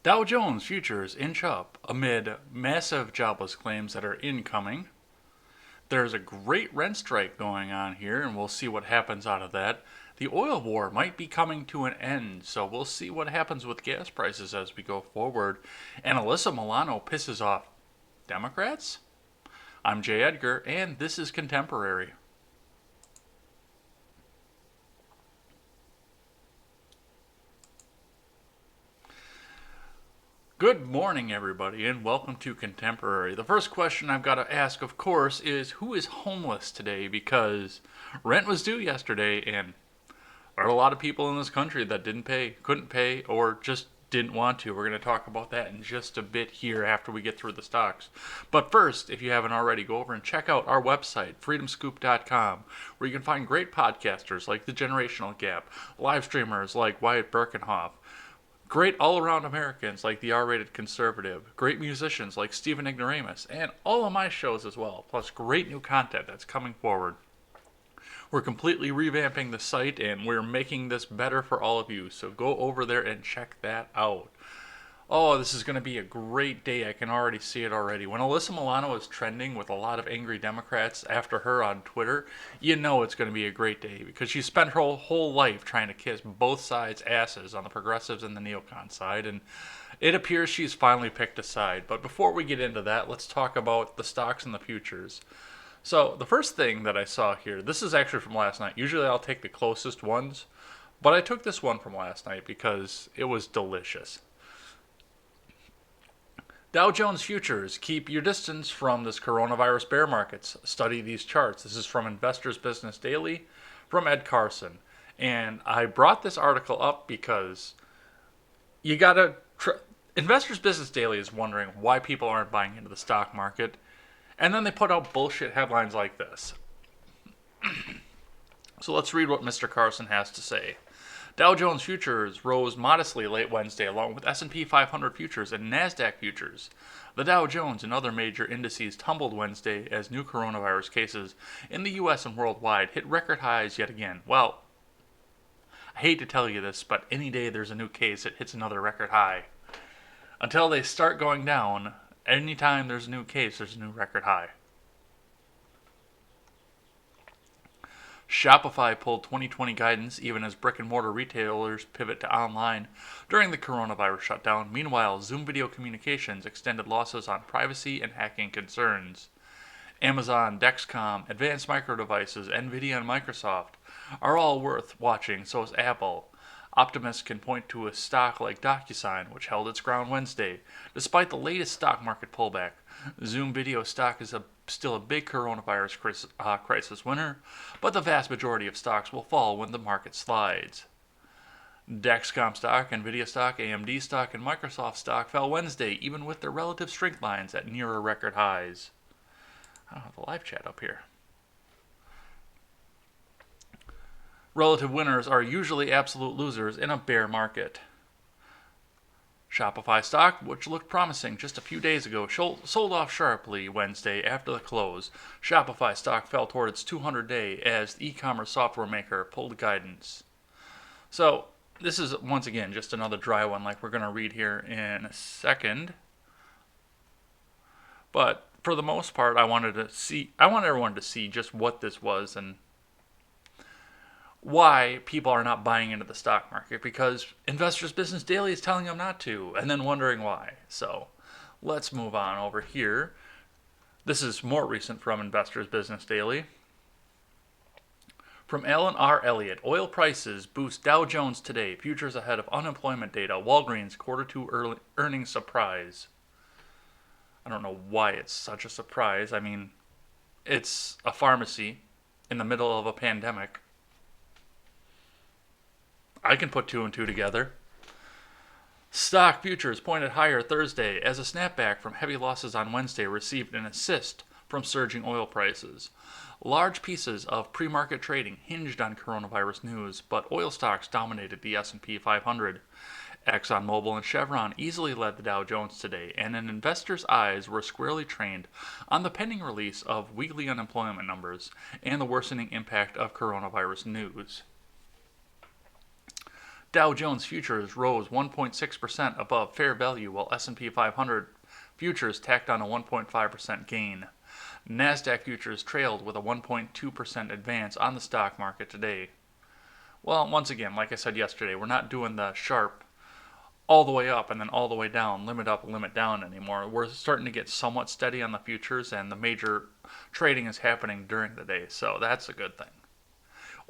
Dow Jones futures inch up amid massive jobless claims that are incoming. There's a great rent strike going on here, and we'll see what happens out of that. The oil war might be coming to an end, so we'll see what happens with gas prices as we go forward. And Alyssa Milano pisses off Democrats? I'm Jay Edgar, and this is Contemporary. Good morning, everybody, and welcome to Contemporary. The first question I've got to ask, of course, is who is homeless today? Because rent was due yesterday, and there are a lot of people in this country that didn't pay, couldn't pay, or just didn't want to. We're going to talk about that in just a bit here after we get through the stocks. But first, if you haven't already, go over and check out our website, freedomscoop.com, where you can find great podcasters like The Generational Gap, live streamers like Wyatt Birkenhoff, great all-around Americans like the R-Rated Conservative, great musicians like Stephen Ignoramus, and all of my shows as well, plus great new content that's coming forward. We're completely revamping the site and we're making this better for all of you, so go over there and check that out. Oh, this is going to be a great day. I can already see it already. When Alyssa Milano is trending with a lot of angry Democrats after her on Twitter, you know it's going to be a great day because she spent her whole life trying to kiss both sides' asses on the progressives and the neocon side, and it appears she's finally picked a side. But before we get into that, let's talk about the stocks and the futures. So, the first thing that I saw here, this is actually from last night. Usually I'll take the closest ones, but I took this one from last night because it was delicious. Dow Jones futures, keep your distance from this coronavirus bear markets. Study these charts. This is from Investors Business Daily from Ed Carson. And I brought this article up because you gotta. Investors Business Daily is wondering why people aren't buying into the stock market. And then they put out bullshit headlines like this. So let's read what Mr. Carson has to say. Dow Jones futures rose modestly late Wednesday along with S&P 500 futures and Nasdaq futures. The Dow Jones and other major indices tumbled Wednesday as new coronavirus cases in the US and worldwide hit record highs yet again. Well, I hate to tell you this, but any day there's a new case, it hits another record high. Until they start going down, anytime there's a new case, there's a new record high. Shopify pulled 2020 guidance even as brick and mortar retailers pivot to online during the coronavirus shutdown. Meanwhile, Zoom Video Communications extended losses on privacy and hacking concerns. Amazon, Dexcom, Advanced Micro Devices, Nvidia, and Microsoft are all worth watching, so is Apple. Optimists can point to a stock like DocuSign, which held its ground Wednesday, despite the latest stock market pullback. Zoom Video stock is still a big coronavirus crisis winner, but the vast majority of stocks will fall when the market slides. Dexcom stock, Nvidia stock, AMD stock, and Microsoft stock fell Wednesday, even with their relative strength lines at nearer record highs. I don't have the live chat up here. Relative winners are usually absolute losers in a bear market. Shopify stock, which looked promising just a few days ago, sold off sharply Wednesday after the close. Shopify stock fell toward its 200-day as the e-commerce software maker pulled guidance. So, this is once again just another dry one like we're going to read here in a second. But for the most part, I want everyone to see just what this was and why people are not buying into the stock market, because Investors Business Daily is telling them not to, and then wondering why. So let's move on over here. This is more recent from Investors Business Daily. From Alan R. Elliott, oil prices boost Dow Jones today. Futures ahead of unemployment data. Walgreens Q2 earnings surprise. I don't know why it's such a surprise. I mean, it's a pharmacy in the middle of a pandemic. I can put two and two together. Stock futures pointed higher Thursday as a snapback from heavy losses on Wednesday received an assist from surging oil prices. Large pieces of pre-market trading hinged on coronavirus news, but oil stocks dominated the S&P 500. ExxonMobil and Chevron easily led the Dow Jones today, and an investor's eyes were squarely trained on the pending release of weekly unemployment numbers and the worsening impact of coronavirus news. Dow Jones futures rose 1.6% above fair value, while S&P 500 futures tacked on a 1.5% gain. Nasdaq futures trailed with a 1.2% advance on the stock market today. Well, once again, like I said yesterday, we're not doing the sharp all the way up and then all the way down, limit up, limit down anymore. We're starting to get somewhat steady on the futures, and the major trading is happening during the day, so that's a good thing.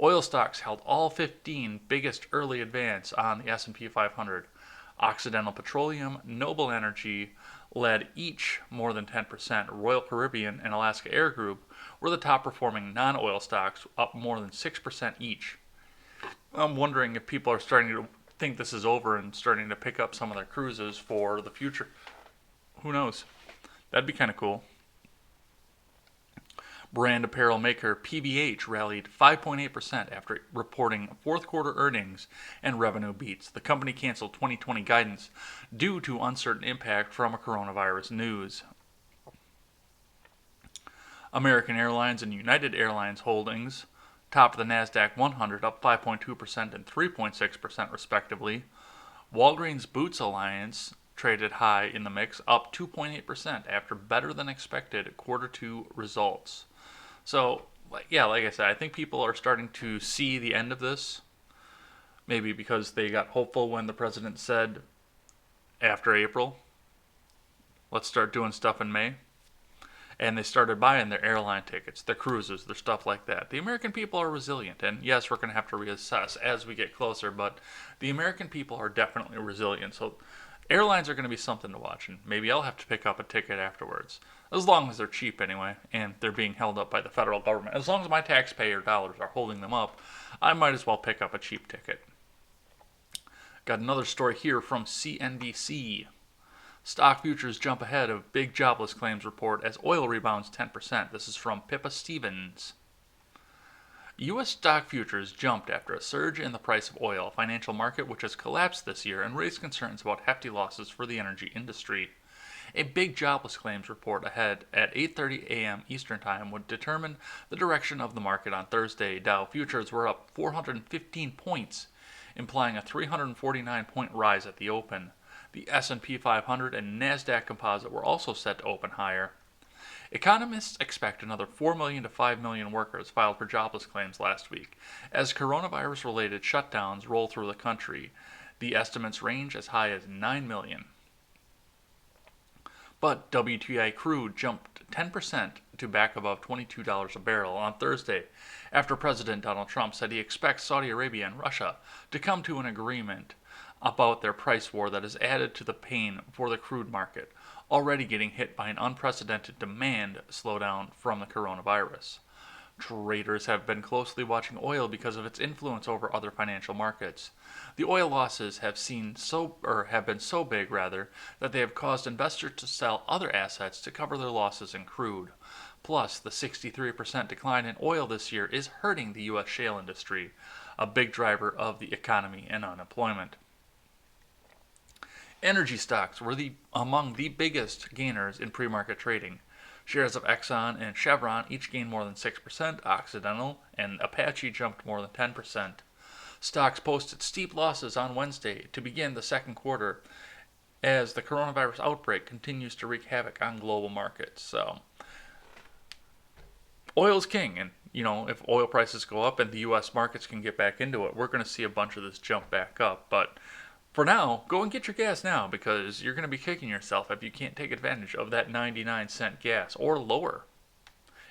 Oil stocks held all 15 biggest early advance on the S&P 500. Occidental Petroleum, Noble Energy led each more than 10%. Royal Caribbean and Alaska Air Group were the top performing non-oil stocks, up more than 6% each. I'm wondering if people are starting to think this is over and starting to pick up some of their cruises for the future. Who knows? That'd be kind of cool. Brand apparel maker PVH rallied 5.8% after reporting fourth quarter earnings and revenue beats. The company canceled 2020 guidance due to uncertain impact from coronavirus news. American Airlines and United Airlines Holdings topped the NASDAQ 100, up 5.2% and 3.6% respectively. Walgreens Boots Alliance traded high in the mix, up 2.8% after better than expected quarter two results. So, yeah, like I said, I think people are starting to see the end of this. Maybe because they got hopeful when the president said after April, let's start doing stuff in May. And they started buying their airline tickets, their cruises, their stuff like that. The American people are resilient, and yes, we're going to have to reassess as we get closer, but the American people are definitely resilient. So airlines are going to be something to watch, and maybe I'll have to pick up a ticket afterwards, as long as they're cheap anyway, and they're being held up by the federal government. As long as my taxpayer dollars are holding them up, I might as well pick up a cheap ticket. Got another story here from CNBC. Stock futures jump ahead of big jobless claims report as oil rebounds 10%. This is from Pippa Stevens. U.S. stock futures jumped after a surge in the price of oil, a financial market which has collapsed this year and raised concerns about hefty losses for the energy industry. A big jobless claims report ahead at 8:30 a.m. Eastern Time would determine the direction of the market on Thursday. Dow futures were up 415 points, implying a 349-point rise at the open. The S&P 500 and NASDAQ Composite were also set to open higher. Economists expect another 4 million to 5 million workers filed for jobless claims last week, as coronavirus-related shutdowns roll through the country. The estimates range as high as 9 million. But WTI crude jumped 10% to back above $22 a barrel on Thursday, after President Donald Trump said he expects Saudi Arabia and Russia to come to an agreement about their price war that has added to the pain for the crude market, already getting hit by an unprecedented demand slowdown from the coronavirus. Traders have been closely watching oil because of its influence over other financial markets. The oil losses have been so big that they have caused investors to sell other assets to cover their losses in crude. Plus, the 63% decline in oil this year is hurting the U.S. shale industry, a big driver of the economy and unemployment. Energy stocks were among the biggest gainers in pre-market trading. Shares of Exxon and Chevron each gained more than 6%. Occidental and Apache jumped more than 10%. Stocks posted steep losses on Wednesday to begin the second quarter as the coronavirus outbreak continues to wreak havoc on global markets. So, oil's king, and if oil prices go up and the U.S. markets can get back into it, we're going to see a bunch of this jump back up. But for now, go and get your gas now, because you're going to be kicking yourself if you can't take advantage of that 99-cent gas, or lower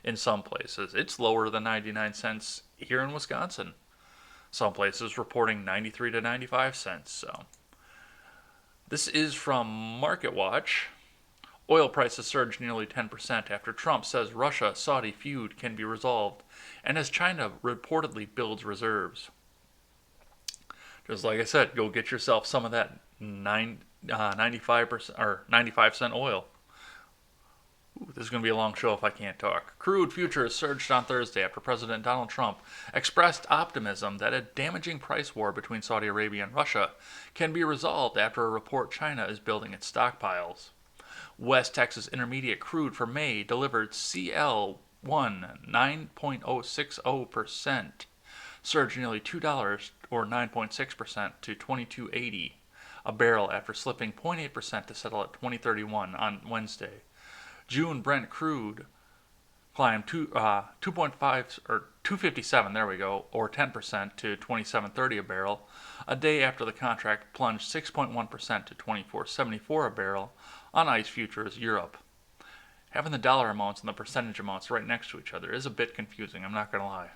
in some places. It's lower than 99 cents here in Wisconsin. Some places reporting 93 to 95 cents. So, this is from MarketWatch. Oil prices surged nearly 10% after Trump says Russia-Saudi feud can be resolved, and as China reportedly builds reserves. Just like I said, go get yourself some of that 95% or 95-cent oil. Ooh, this is going to be a long show if I can't talk. Crude futures surged on Thursday after President Donald Trump expressed optimism that a damaging price war between Saudi Arabia and Russia can be resolved after a report China is building its stockpiles. West Texas Intermediate crude for May delivered CL1 9.060%, surged nearly $2 or 9.6% to 22.80 a barrel after slipping 0.8% to settle at 20.31 on Wednesday. June Brent crude climbed 2.5 or 257, there we go, or 10% to 27.30 a barrel, a day after the contract plunged 6.1% to 24.74 a barrel on ICE Futures Europe. Having the dollar amounts and the percentage amounts right next to each other is a bit confusing, I'm not going to lie.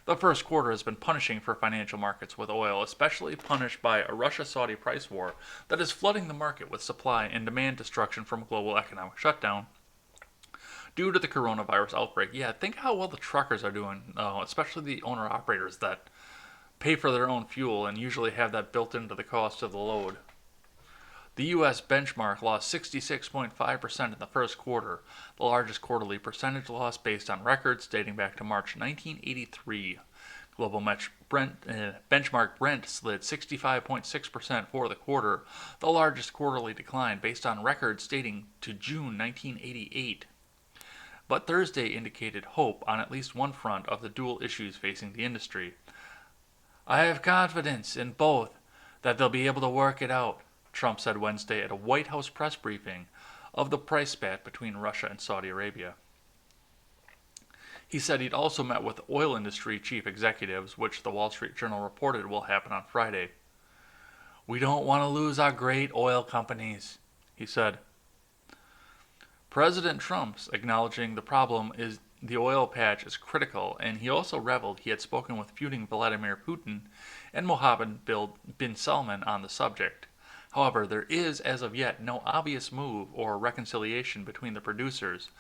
The first quarter has been punishing for financial markets with oil, especially punished by a Russia-Saudi price war that is flooding the market with supply and demand destruction from a global economic shutdown due to the coronavirus outbreak. Yeah, think how well the truckers are doing, especially the owner-operators that pay for their own fuel and usually have that built into the cost of the load. The U.S. benchmark lost 66.5% in the first quarter, the largest quarterly percentage loss based on records dating back to March 1983. Global benchmark Brent slid 65.6% for the quarter, the largest quarterly decline based on records dating to June 1988. But Thursday indicated hope on at least one front of the dual issues facing the industry. "I have confidence in both that they'll be able to work it out," Trump said Wednesday at a White House press briefing of the price spat between Russia and Saudi Arabia. He said he'd also met with oil industry chief executives, which the Wall Street Journal reported will happen on Friday. "We don't want to lose our great oil companies," he said. President Trump's acknowledging the problem is the oil patch is critical, and he also reveled he had spoken with feuding Vladimir Putin and Mohammed bin Salman on the subject. However, there is, as of yet, no obvious move or reconciliation between the producers,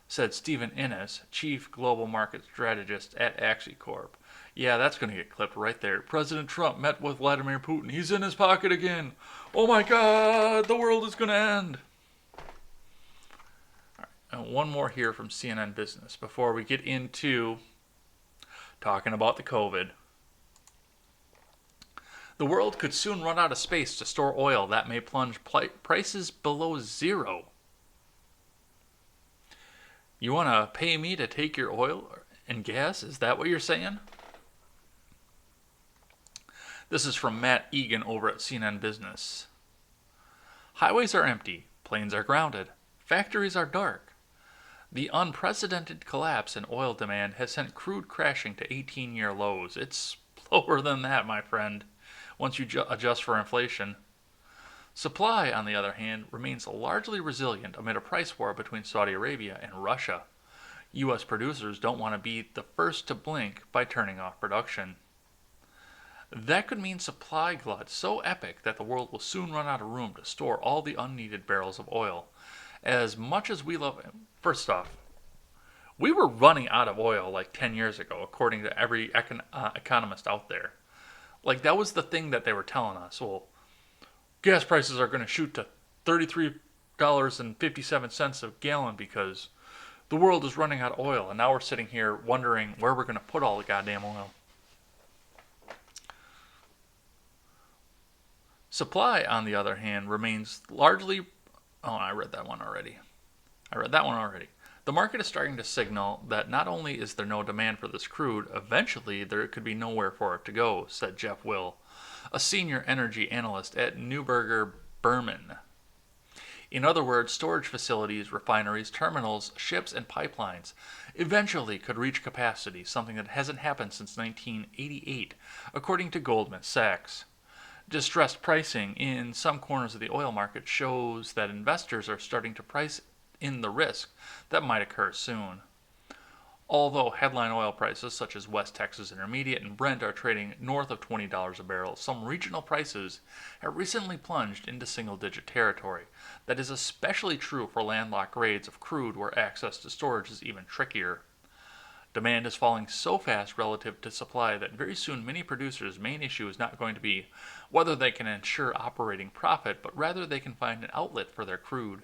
said Stephen Innes, chief global market strategist at AxiCorp. Yeah, that's going to get clipped right there. President Trump met with Vladimir Putin. He's in his pocket again. Oh my God, the world is going to end. And one more here from CNN Business before we get into talking about the COVID. The world could soon run out of space to store oil that may plunge prices below zero. You want to pay me to take your oil and gas? Is that what you're saying? This is from Matt Egan over at CNN Business. Highways are empty. Planes are grounded. Factories are dark. The unprecedented collapse in oil demand has sent crude crashing to 18-year lows. It's lower than that, my friend, once you adjust for inflation. Supply, on the other hand, remains largely resilient amid a price war between Saudi Arabia and Russia. U.S. producers don't want to be the first to blink by turning off production. That could mean supply glut so epic that the world will soon run out of room to store all the unneeded barrels of oil. As much as we love it, first off, we were running out of oil like 10 years ago, according to every economist out there. Like, that was the thing that they were telling us. Well, gas prices are going to shoot to $33.57 a gallon because the world is running out of oil. And now we're sitting here wondering where we're going to put all the goddamn oil. Supply, on the other hand, remains largely... Oh, I read that one already. The market is starting to signal that not only is there no demand for this crude, eventually there could be nowhere for it to go, said Jeff Will, a senior energy analyst at Neuberger Berman. In other words, storage facilities, refineries, terminals, ships, and pipelines eventually could reach capacity, something that hasn't happened since 1988, according to Goldman Sachs. Distressed pricing in some corners of the oil market shows that investors are starting to price in the risk that might occur soon. Although headline oil prices such as West Texas Intermediate and Brent are trading north of $20 a barrel, some regional prices have recently plunged into single-digit territory. That is especially true for landlocked grades of crude where access to storage is even trickier. Demand is falling so fast relative to supply that very soon many producers' main issue is not going to be whether they can ensure operating profit, but rather they can find an outlet for their crude.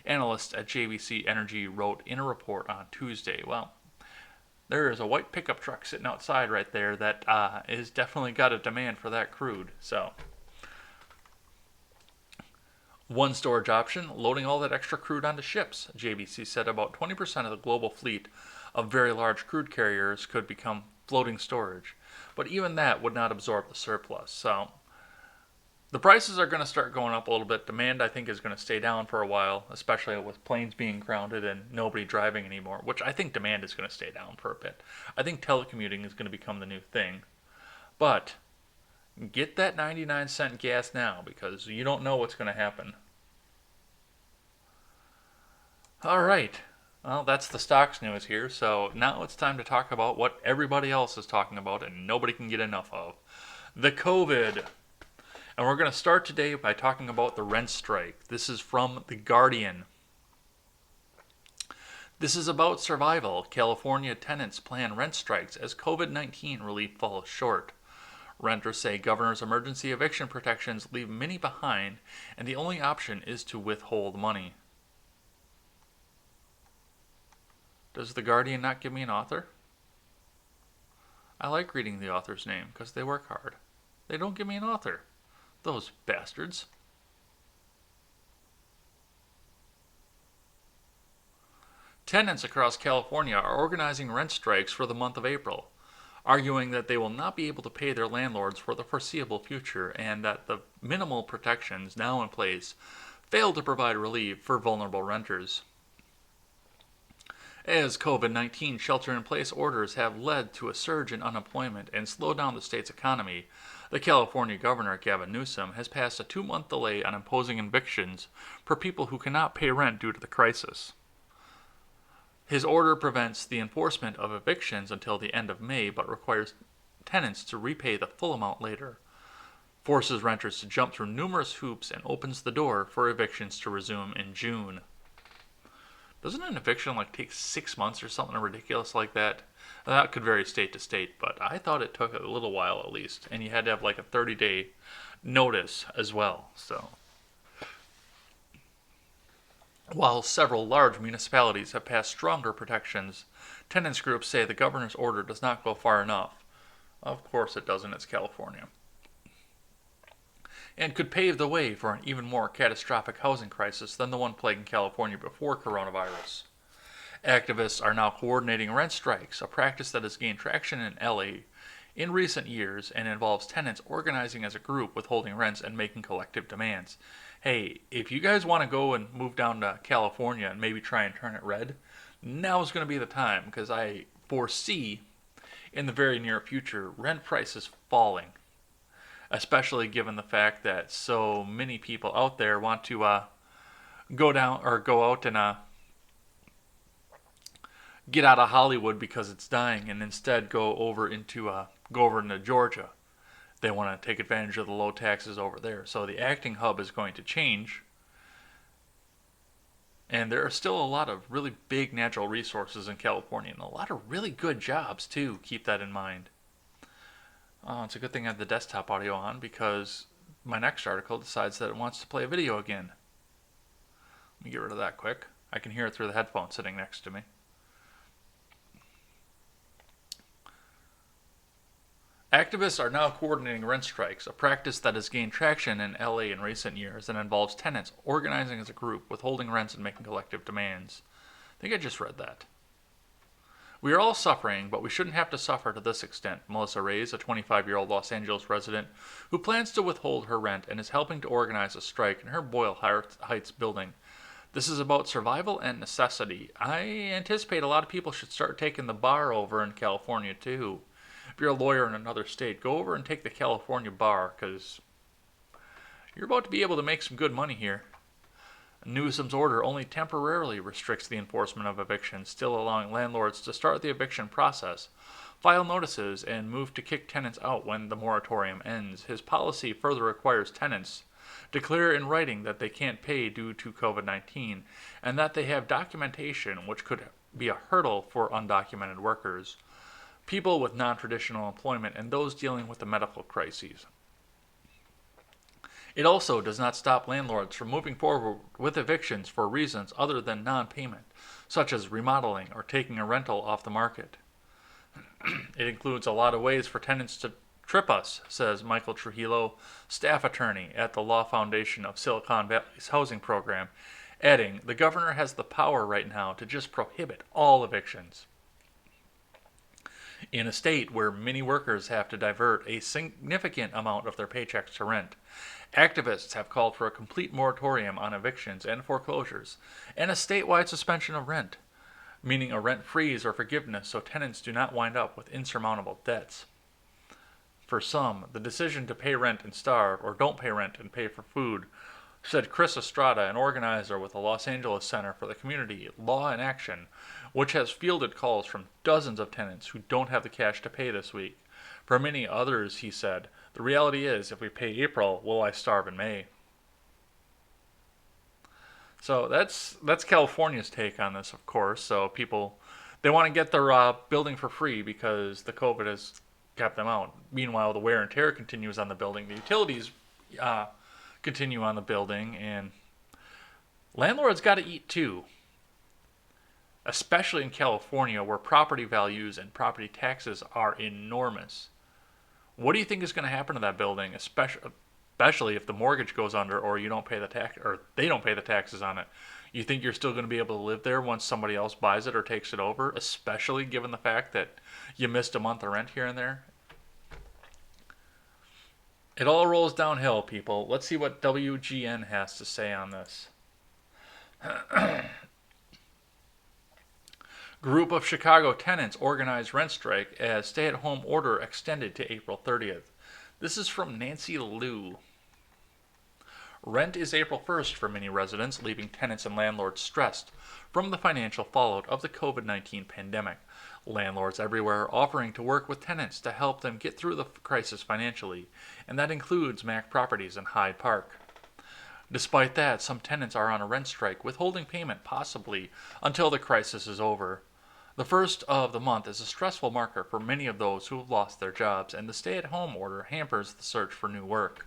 Analysts at JBC Energy wrote in a report on Tuesday. Well, there is a white pickup truck sitting outside right there that is definitely got a demand for that crude. So, one storage option, loading all that extra crude onto ships. JBC said about 20% of the global fleet of very large crude carriers could become floating storage. But even that would not absorb the surplus. So the prices are going to start going up a little bit. Demand, I think, is going to stay down for a while, especially with planes being grounded and nobody driving anymore, which I think demand is going to stay down for a bit. I think telecommuting is going to become the new thing. But get that 99-cent gas now because you don't know what's going to happen. All right. Well, that's the stocks news here. So now it's time to talk about what everybody else is talking about and nobody can get enough of. The COVID. And we're going to start today by talking about the rent strike. This is from The Guardian. This is about survival. California tenants plan rent strikes as COVID-19 relief falls short. Renters say governor's emergency eviction protections leave many behind, and the only option is to withhold money. Does The Guardian not give me an author? I like reading the author's name because they work hard. They don't give me an author. Those bastards. Tenants across California are organizing rent strikes for the month of April, arguing that they will not be able to pay their landlords for the foreseeable future and that the minimal protections now in place fail to provide relief for vulnerable renters. As COVID-19 shelter-in-place orders have led to a surge in unemployment and slowed down the state's economy, the California governor, Gavin Newsom, has passed a 2-month delay on imposing evictions for people who cannot pay rent due to the crisis. His order prevents the enforcement of evictions until the end of May, but requires tenants to repay the full amount later, forces renters to jump through numerous hoops, and opens the door for evictions to resume in June. Doesn't an eviction take 6 months or something ridiculous like that? That could vary state to state, but I thought it took a little while at least, and you had to have a 30-day notice as well. So, while several large municipalities have passed stronger protections, tenants groups say the governor's order does not go far enough. Of course it doesn't, it's California. And could pave the way for an even more catastrophic housing crisis than the one plaguing California before coronavirus. Activists are now coordinating rent strikes, a practice that has gained traction in LA in recent years and involves tenants organizing as a group, withholding rents, and making collective demands. Hey, if you guys want to go and move down to California and maybe try and turn it red, now's going to be the time because I foresee in the very near future rent prices falling. Especially given the fact that so many people out there want to go out and get out of Hollywood because it's dying, and instead go over into Georgia. They want to take advantage of the low taxes over there. So the acting hub is going to change, and there are still a lot of really big natural resources in California, and a lot of really good jobs too. Keep that in mind. It's a good thing I have the desktop audio on because my next article decides that it wants to play a video again. Let me get rid of that quick. I can hear it through the headphone sitting next to me. Activists are now coordinating rent strikes, a practice that has gained traction in LA in recent years and involves tenants organizing as a group, withholding rents, and making collective demands. I think I just read that. We are all suffering, but we shouldn't have to suffer to this extent, Melissa Reyes, a 25-year-old Los Angeles resident who plans to withhold her rent and is helping to organize a strike in her Boyle Heights building. This is about survival and necessity. I anticipate a lot of people should start taking the bar over in California, too. If you're a lawyer in another state, go over and take the California bar, because you're about to be able to make some good money here. Newsom's order only temporarily restricts the enforcement of evictions, still allowing landlords to start the eviction process, file notices, and move to kick tenants out when the moratorium ends. His policy further requires tenants declare in writing that they can't pay due to COVID-19 and that they have documentation, which could be a hurdle for undocumented workers, people with non-traditional employment, and those dealing with the medical crises. It also does not stop landlords from moving forward with evictions for reasons other than non-payment, such as remodeling or taking a rental off the market. It includes a lot of ways for tenants to trip us, says Michael Trujillo, staff attorney at the Law Foundation of Silicon Valley's housing program, adding, the governor has the power right now to just prohibit all evictions. In a state where many workers have to divert a significant amount of their paychecks to rent, activists have called for a complete moratorium on evictions and foreclosures and a statewide suspension of rent, meaning a rent freeze or forgiveness so tenants do not wind up with insurmountable debts. For some, the decision to pay rent and starve, or don't pay rent and pay for food, said Chris Estrada, an organizer with the Los Angeles Center for the Community Law in Action, which has fielded calls from dozens of tenants who don't have the cash to pay this week. For many others, he said, the reality is if we pay April, will I starve in May? So that's California's take on this, of course. So people, they want to get their building for free because the COVID has kept them out. Meanwhile, the wear and tear continues on the building. The utilities continue on the building, and landlords got to eat too. Especially in California, where property values and property taxes are enormous. What do you think is going to happen to that building, especially if the mortgage goes under, or you don't pay the tax, or they don't pay the taxes on it? You think you're still going to be able to live there once somebody else buys it or takes it over, especially given the fact that you missed a month of rent here and there? It all rolls downhill, people. Let's see what WGN has to say on this. Group of Chicago tenants organized rent strike as stay-at-home order extended to April 30th. This is from Nancy Liu. Rent is April 1st for many residents, leaving tenants and landlords stressed from the financial fallout of the COVID-19 pandemic. Landlords everywhere are offering to work with tenants to help them get through the crisis financially, and that includes Mac Properties in Hyde Park. Despite that, some tenants are on a rent strike, withholding payment possibly until the crisis is over. The first of the month is a stressful marker for many of those who have lost their jobs, and the stay-at-home order hampers the search for new work.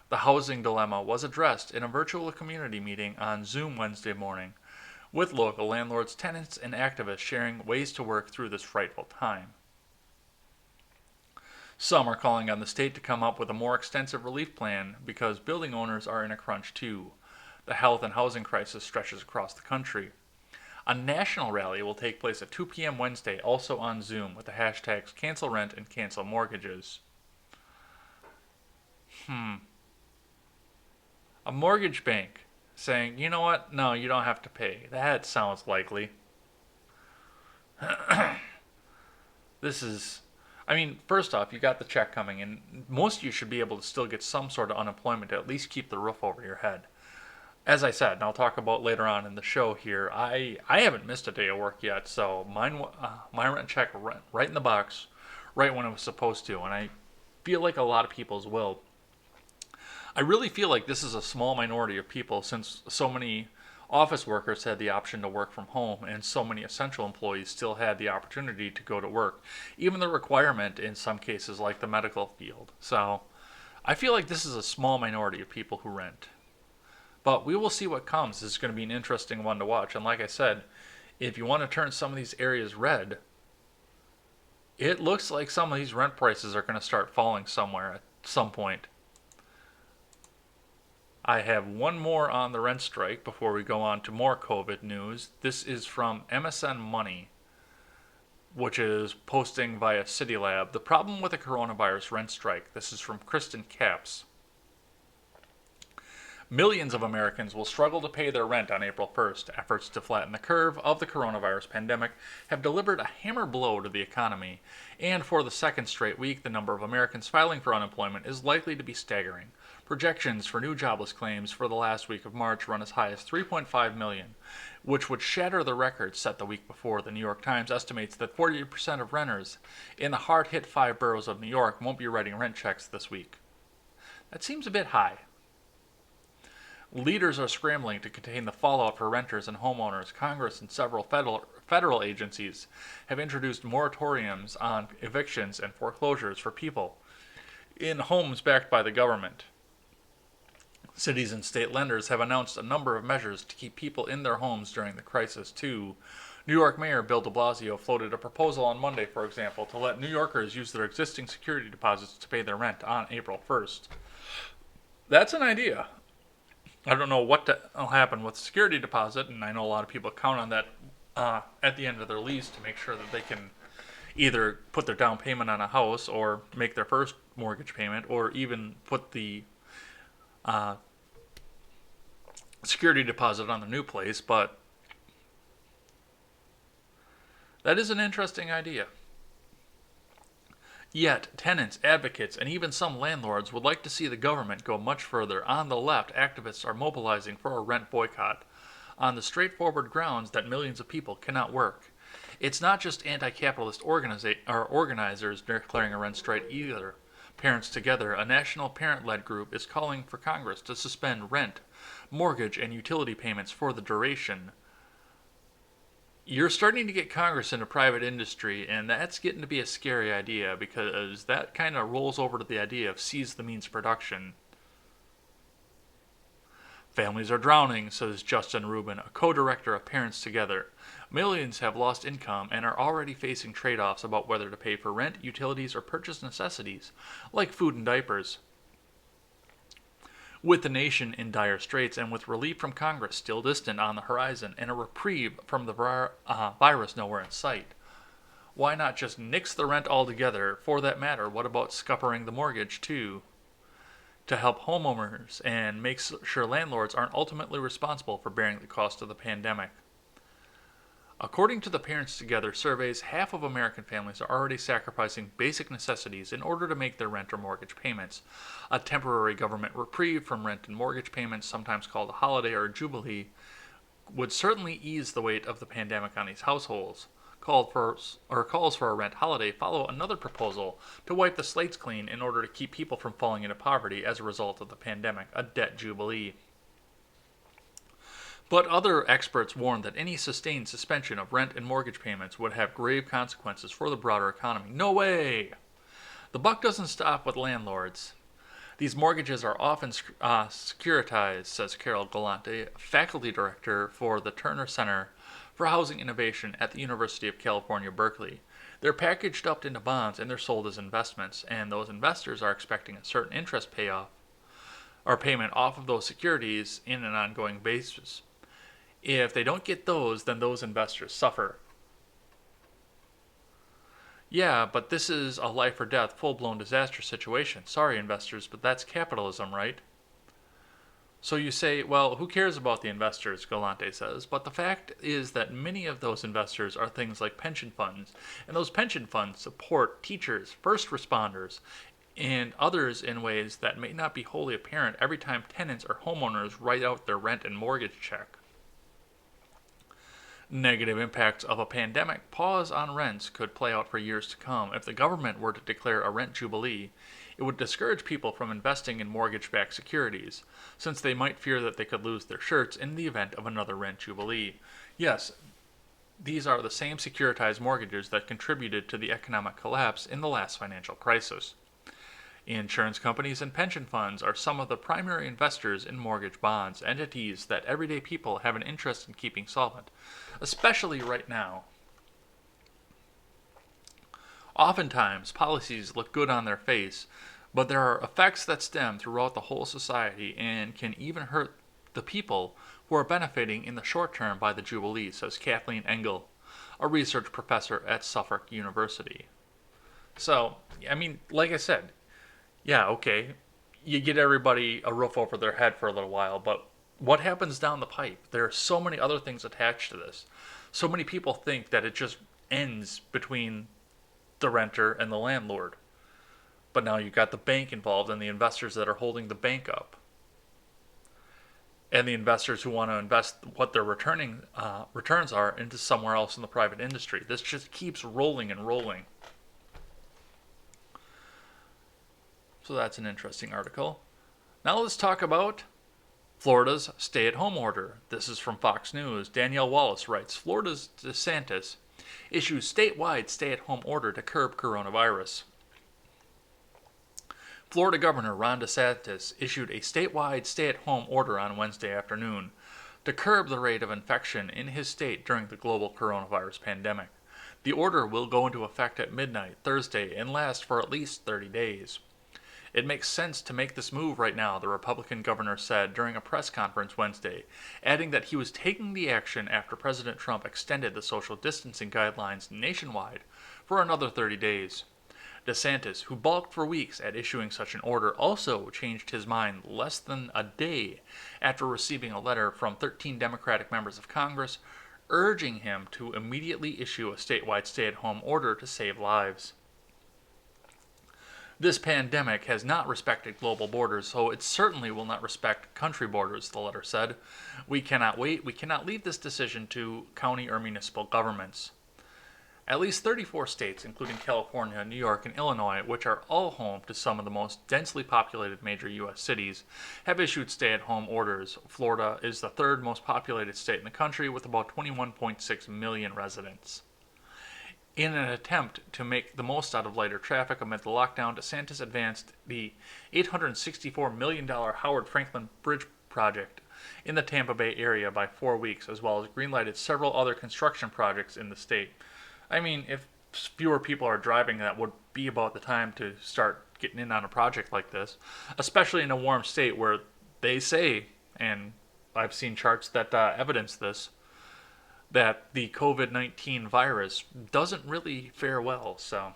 The housing dilemma was addressed in a virtual community meeting on Zoom Wednesday morning, with local landlords, tenants, and activists sharing ways to work through this frightful time. Some are calling on the state to come up with a more extensive relief plan because building owners are in a crunch too. The health and housing crisis stretches across the country. A national rally will take place at 2 p.m. Wednesday, also on Zoom, with the hashtags Cancel Rent and Cancel Mortgages. A mortgage bank saying, you know what? No, you don't have to pay. That sounds likely. First off, you got the check coming in. Most of you should be able to still get some sort of unemployment to at least keep the roof over your head. As I said, and I'll talk about later on in the show here, I haven't missed a day of work yet, so my rent check right in the box, right when it was supposed to, and I feel like a lot of people's will. I really feel like this is a small minority of people, since so many office workers had the option to work from home and so many essential employees still had the opportunity to go to work, even the requirement in some cases like the medical field. So I feel like this is a small minority of people who rent. But we will see what comes. This is going to be an interesting one to watch. And like I said, if you want to turn some of these areas red, it looks like some of these rent prices are going to start falling somewhere at some point. I have one more on the rent strike before we go on to more COVID news. This is from MSN Money, which is posting via CityLab. The problem with the coronavirus rent strike. This is from Kristen Capps. Millions of Americans will struggle to pay their rent on April 1st. Efforts to flatten the curve of the coronavirus pandemic have delivered a hammer blow to the economy, and for the second straight week, the number of Americans filing for unemployment is likely to be staggering. Projections for new jobless claims for the last week of March run as high as 3.5 million, which would shatter the record set the week before. The New York Times estimates that 40% of renters in the hard-hit 5 boroughs of New York won't be writing rent checks this week. That seems a bit high. Leaders are scrambling to contain the fallout for renters and homeowners. Congress and several federal agencies have introduced moratoriums on evictions and foreclosures for people in homes backed by the government. Cities and state lenders have announced a number of measures to keep people in their homes during the crisis, too. New York Mayor Bill de Blasio floated a proposal on Monday, for example, to let New Yorkers use their existing security deposits to pay their rent on April 1st. That's an idea. I don't know what will happen with security deposit, and I know a lot of people count on that at the end of their lease to make sure that they can either put their down payment on a house or make their first mortgage payment or even put the uh, security deposit on the new place. But that is an interesting idea. Yet, tenants, advocates, and even some landlords would like to see the government go much further. On the left, activists are mobilizing for a rent boycott on the straightforward grounds that millions of people cannot work. It's not just anti-capitalist organizers declaring a rent strike either. Parents Together, a national parent-led group, is calling for Congress to suspend rent, mortgage, and utility payments for the duration. You're starting to get Congress into private industry, and that's getting to be a scary idea because that kind of rolls over to the idea of seize the means of production. Families are drowning, says Justin Rubin, a co-director of Parents Together. Millions have lost income and are already facing trade-offs about whether to pay for rent, utilities, or purchase necessities, like food and diapers. With the nation in dire straits and with relief from Congress still distant on the horizon and a reprieve from the virus nowhere in sight, why not just nix the rent altogether? For that matter, what about scuppering the mortgage too? To help homeowners and make sure landlords aren't ultimately responsible for bearing the cost of the pandemic. According to the Parents Together surveys, half of American families are already sacrificing basic necessities in order to make their rent or mortgage payments. A temporary government reprieve from rent and mortgage payments, sometimes called a holiday or a jubilee, would certainly ease the weight of the pandemic on these households. Calls for a rent holiday follow another proposal to wipe the slates clean in order to keep people from falling into poverty as a result of the pandemic, a debt jubilee. But other experts warn that any sustained suspension of rent and mortgage payments would have grave consequences for the broader economy. No way! The buck doesn't stop with landlords. These mortgages are often securitized, says Carol Galante, faculty director for the Turner Center for Housing Innovation at the University of California, Berkeley. They're packaged up into bonds and they're sold as investments, and those investors are expecting a certain interest payoff or payment off of those securities in an ongoing basis. If they don't get those, then those investors suffer. Yeah, but this is a life or death, full-blown disaster situation. Sorry, investors, but that's capitalism, right? So you say, well, who cares about the investors, Galante says, but the fact is that many of those investors are things like pension funds, and those pension funds support teachers, first responders, and others in ways that may not be wholly apparent every time tenants or homeowners write out their rent and mortgage check. Negative impacts of a pandemic pause on rents could play out for years to come. If the government were to declare a rent jubilee, it would discourage people from investing in mortgage-backed securities, since they might fear that they could lose their shirts in the event of another rent jubilee. Yes, these are the same securitized mortgages that contributed to the economic collapse in the last financial crisis. Insurance companies and pension funds are some of the primary investors in mortgage bonds, entities that everyday people have an interest in keeping solvent, especially right now. Oftentimes, policies look good on their face, but there are effects that stem throughout the whole society and can even hurt the people who are benefiting in the short term by the Jubilee, says Kathleen Engel, a research professor at Suffolk University. So, I mean, like I said, yeah, okay, you get everybody a roof over their head for a little while, but what happens down the pipe? There are so many other things attached to this. So many people think that it just ends between the renter and the landlord. But now you've got the bank involved and the investors that are holding the bank up. And the investors who want to invest what their returns are into somewhere else in the private industry. This just keeps rolling and rolling. So that's an interesting article. Now let's talk about Florida's stay-at-home order. This is from Fox News. Danielle Wallace writes, Florida's DeSantis issues statewide stay-at-home order to curb coronavirus. Florida Governor Ron DeSantis issued a statewide stay-at-home order on Wednesday afternoon to curb the rate of infection in his state during the global coronavirus pandemic. The order will go into effect at midnight Thursday and last for at least 30 days. It makes sense to make this move right now, the Republican governor said during a press conference Wednesday, adding that he was taking the action after President Trump extended the social distancing guidelines nationwide for another 30 days. DeSantis, who balked for weeks at issuing such an order, also changed his mind less than a day after receiving a letter from 13 Democratic members of Congress urging him to immediately issue a statewide stay-at-home order to save lives. This pandemic has not respected global borders, so it certainly will not respect country borders, the letter said. We cannot wait. We cannot leave this decision to county or municipal governments. At least 34 states, including California, New York, and Illinois, which are all home to some of the most densely populated major U.S. cities, have issued stay-at-home orders. Florida is the third most populated state in the country with about 21.6 million residents. In an attempt to make the most out of lighter traffic amid the lockdown, DeSantis advanced the $864 million Howard Franklin Bridge project in the Tampa Bay area by 4 weeks, as well as greenlighted several other construction projects in the state. I mean, if fewer people are driving, that would be about the time to start getting in on a project like this, especially in a warm state where they say, and I've seen charts that evidence this, that the COVID-19 virus doesn't really fare well. So,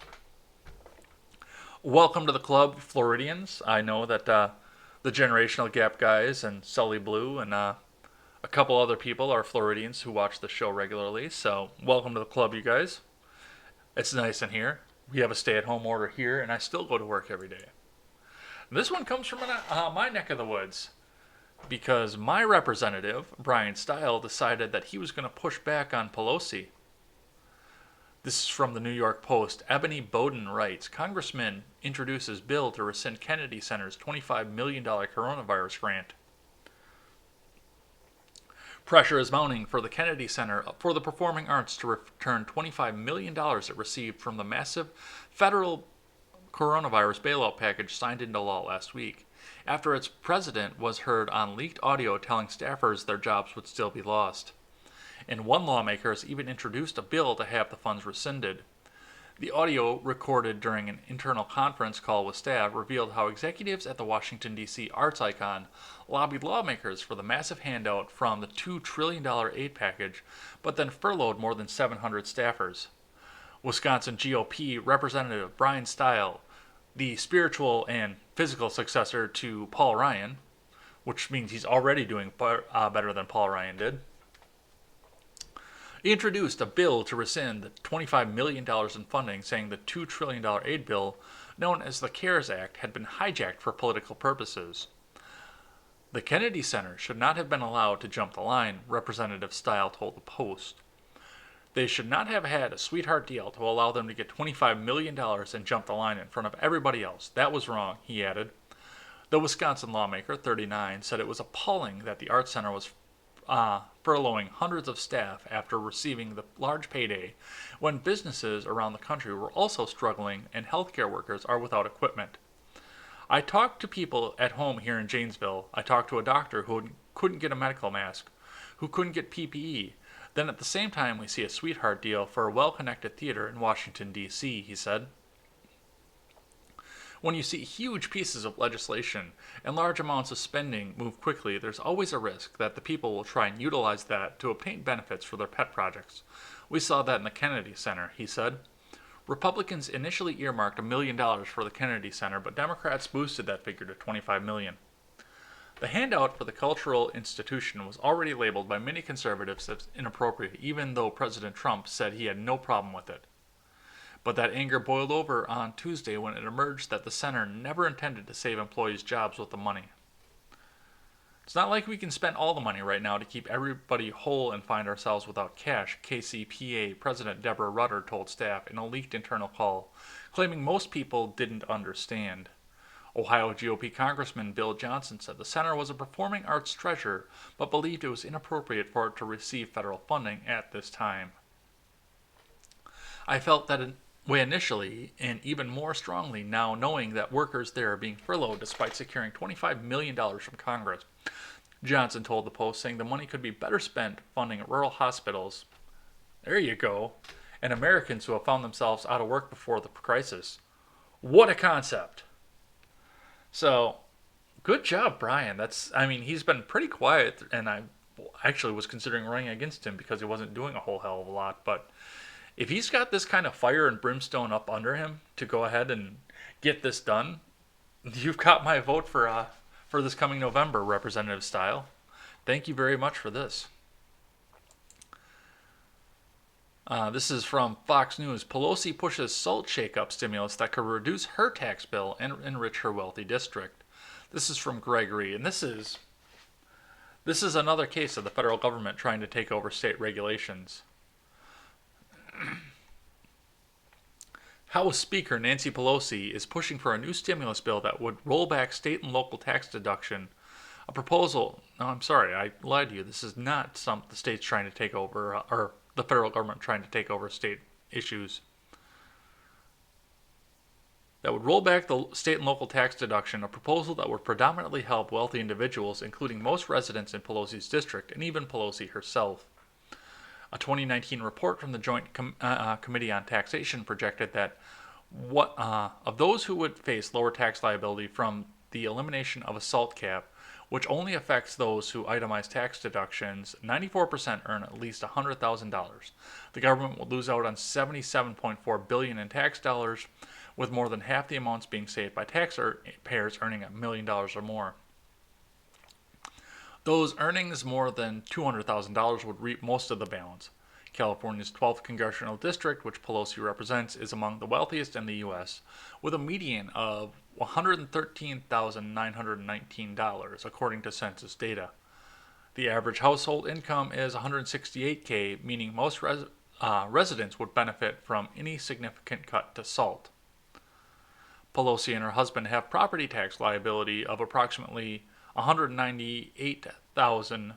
welcome to the club, Floridians. I know that the Generational Gap guys and Sully Blue and a couple other people are Floridians who watch the show regularly, so welcome to the club, you guys. It's nice in here. We have a stay-at-home order here, and I still go to work every day. This one comes from my neck of the woods, because my representative, Brian Stile, decided that he was going to push back on Pelosi. This is from the New York Post. Ebony Bowden writes, Congressman introduces bill to rescind Kennedy Center's $25 million coronavirus grant. Pressure is mounting for the Kennedy Center for the Performing Arts to return $25 million it received from the massive federal coronavirus bailout package signed into law last week, after its president was heard on leaked audio telling staffers their jobs would still be lost. And one lawmaker has even introduced a bill to have the funds rescinded. The audio, recorded during an internal conference call with staff, revealed how executives at the Washington, D.C. arts icon lobbied lawmakers for the massive handout from the $2 trillion aid package, but then furloughed more than 700 staffers. Wisconsin GOP Representative Brian Stile, the spiritual and physical successor to Paul Ryan, which means he's already doing better than Paul Ryan did, he introduced a bill to rescind the $25 million in funding, saying the $2 trillion aid bill, known as the CARES Act, had been hijacked for political purposes. The Kennedy Center should not have been allowed to jump the line, Representative Stile told the Post. They should not have had a sweetheart deal to allow them to get $25 million and jump the line in front of everybody else. That was wrong, he added. The Wisconsin lawmaker, 39, said it was appalling that the Arts Center was furloughing hundreds of staff after receiving the large payday when businesses around the country were also struggling and healthcare workers are without equipment. I talked to people at home here in Janesville. I talked to a doctor who couldn't get a medical mask, who couldn't get PPE. Then at the same time we see a sweetheart deal for a well-connected theater in Washington, D.C., he said. When you see huge pieces of legislation and large amounts of spending move quickly, there's always a risk that the people will try and utilize that to obtain benefits for their pet projects. We saw that in the Kennedy Center, he said. Republicans initially earmarked $1 million for the Kennedy Center, but Democrats boosted that figure to $25 million. The handout for the cultural institution was already labeled by many conservatives as inappropriate, even though President Trump said he had no problem with it. But that anger boiled over on Tuesday when it emerged that the center never intended to save employees' jobs with the money. It's not like we can spend all the money right now to keep everybody whole and find ourselves without cash, KCPA President Deborah Rutter told staff in a leaked internal call, claiming most people didn't understand. Ohio GOP Congressman Bill Johnson said the center was a performing arts treasure, but believed it was inappropriate for it to receive federal funding at this time. I felt that way initially, and even more strongly now knowing that workers there are being furloughed despite securing $25 million from Congress, Johnson told the Post, saying the money could be better spent funding rural hospitals. There you go. And Americans who have found themselves out of work before the crisis. What a concept. So, good job, Brian. I mean, he's been pretty quiet, and I actually was considering running against him because he wasn't doing a whole hell of a lot. But if he's got this kind of fire and brimstone up under him to go ahead and get this done, you've got my vote for this coming November, Representative Style. Thank you very much for this. This is from Fox News. Pelosi pushes salt shake-up stimulus that could reduce her tax bill and enrich her wealthy district. This is from Gregory, and this is another case of the federal government trying to take over state regulations. House Speaker Nancy Pelosi is pushing for a new stimulus bill that would roll back state and local tax deduction. A proposal. No, I'm sorry, I lied to you. This is not the states trying to take over, or the federal government trying to take over state issues. That would roll back the state and local tax deduction, a proposal that would predominantly help wealthy individuals, including most residents in Pelosi's district and even Pelosi herself. A 2019 report from the Joint Committee on Taxation projected that of those who would face lower tax liability from the elimination of a SALT cap, which only affects those who itemize tax deductions, 94% earn at least $100,000. The government would lose out on $77.4 billion in tax dollars, with more than half the amounts being saved by taxpayers earning $1 million or more. Those earnings more than $200,000 would reap most of the balance. California's 12th congressional district, which Pelosi represents, is among the wealthiest in the U.S., with a median of $113,919, according to census data. The average household income is $168K, meaning most residents would benefit from any significant cut to SALT. Pelosi and her husband have property tax liability of approximately $198,000,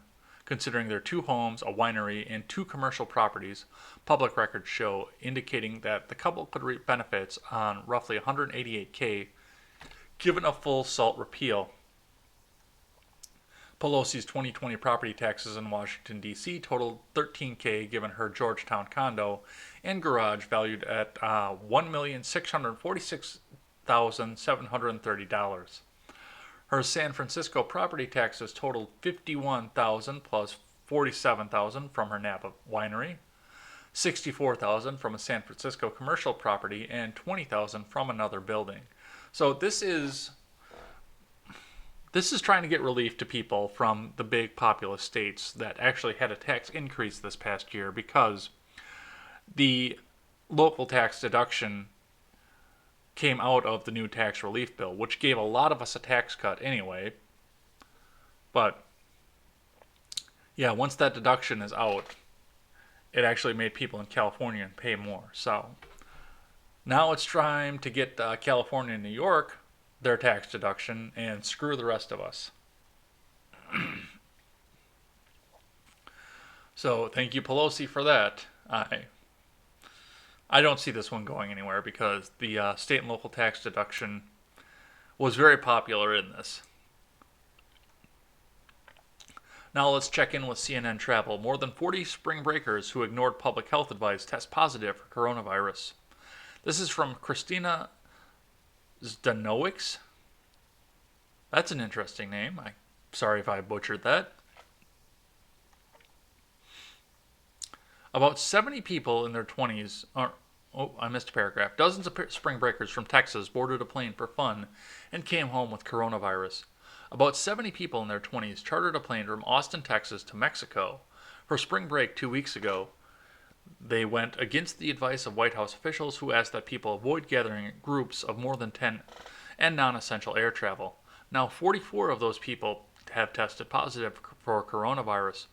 considering their 2 homes, a winery, and 2 commercial properties, public records show, indicating that the couple could reap benefits on roughly $188K given a full SALT repeal. Pelosi's 2020 property taxes in Washington, D.C. totaled $13K given her Georgetown condo and garage valued at $1,646,730. Her San Francisco property taxes totaled $51,000 plus $47,000 from her Napa winery, $64,000 from a San Francisco commercial property, and $20,000 from another building. So this is trying to get relief to people from the big populous states that actually had a tax increase this past year because the local tax deduction came out of the new tax relief bill, which gave a lot of us a tax cut anyway. But yeah, once that deduction is out, it actually made people in California pay more. So now it's time to get California and New York their tax deduction and screw the rest of us. So thank you, Pelosi, for that. I don't see this one going anywhere because the state and local tax deduction was very popular in this. Now let's check in with CNN Travel. More than 40 spring breakers who ignored public health advice test positive for coronavirus. This is from Christina Zdanowicz. That's an interesting name. I'm sorry if I butchered that. About 70 people in their 20s I missed a paragraph. Dozens of spring breakers from Texas boarded a plane for fun and came home with coronavirus. About 70 people in their 20s chartered a plane from Austin, Texas to Mexico for spring break 2 weeks ago. They went against the advice of White House officials who asked that people avoid gathering in groups of more than 10 and non-essential air travel. Now 44 of those people have tested positive for coronavirus.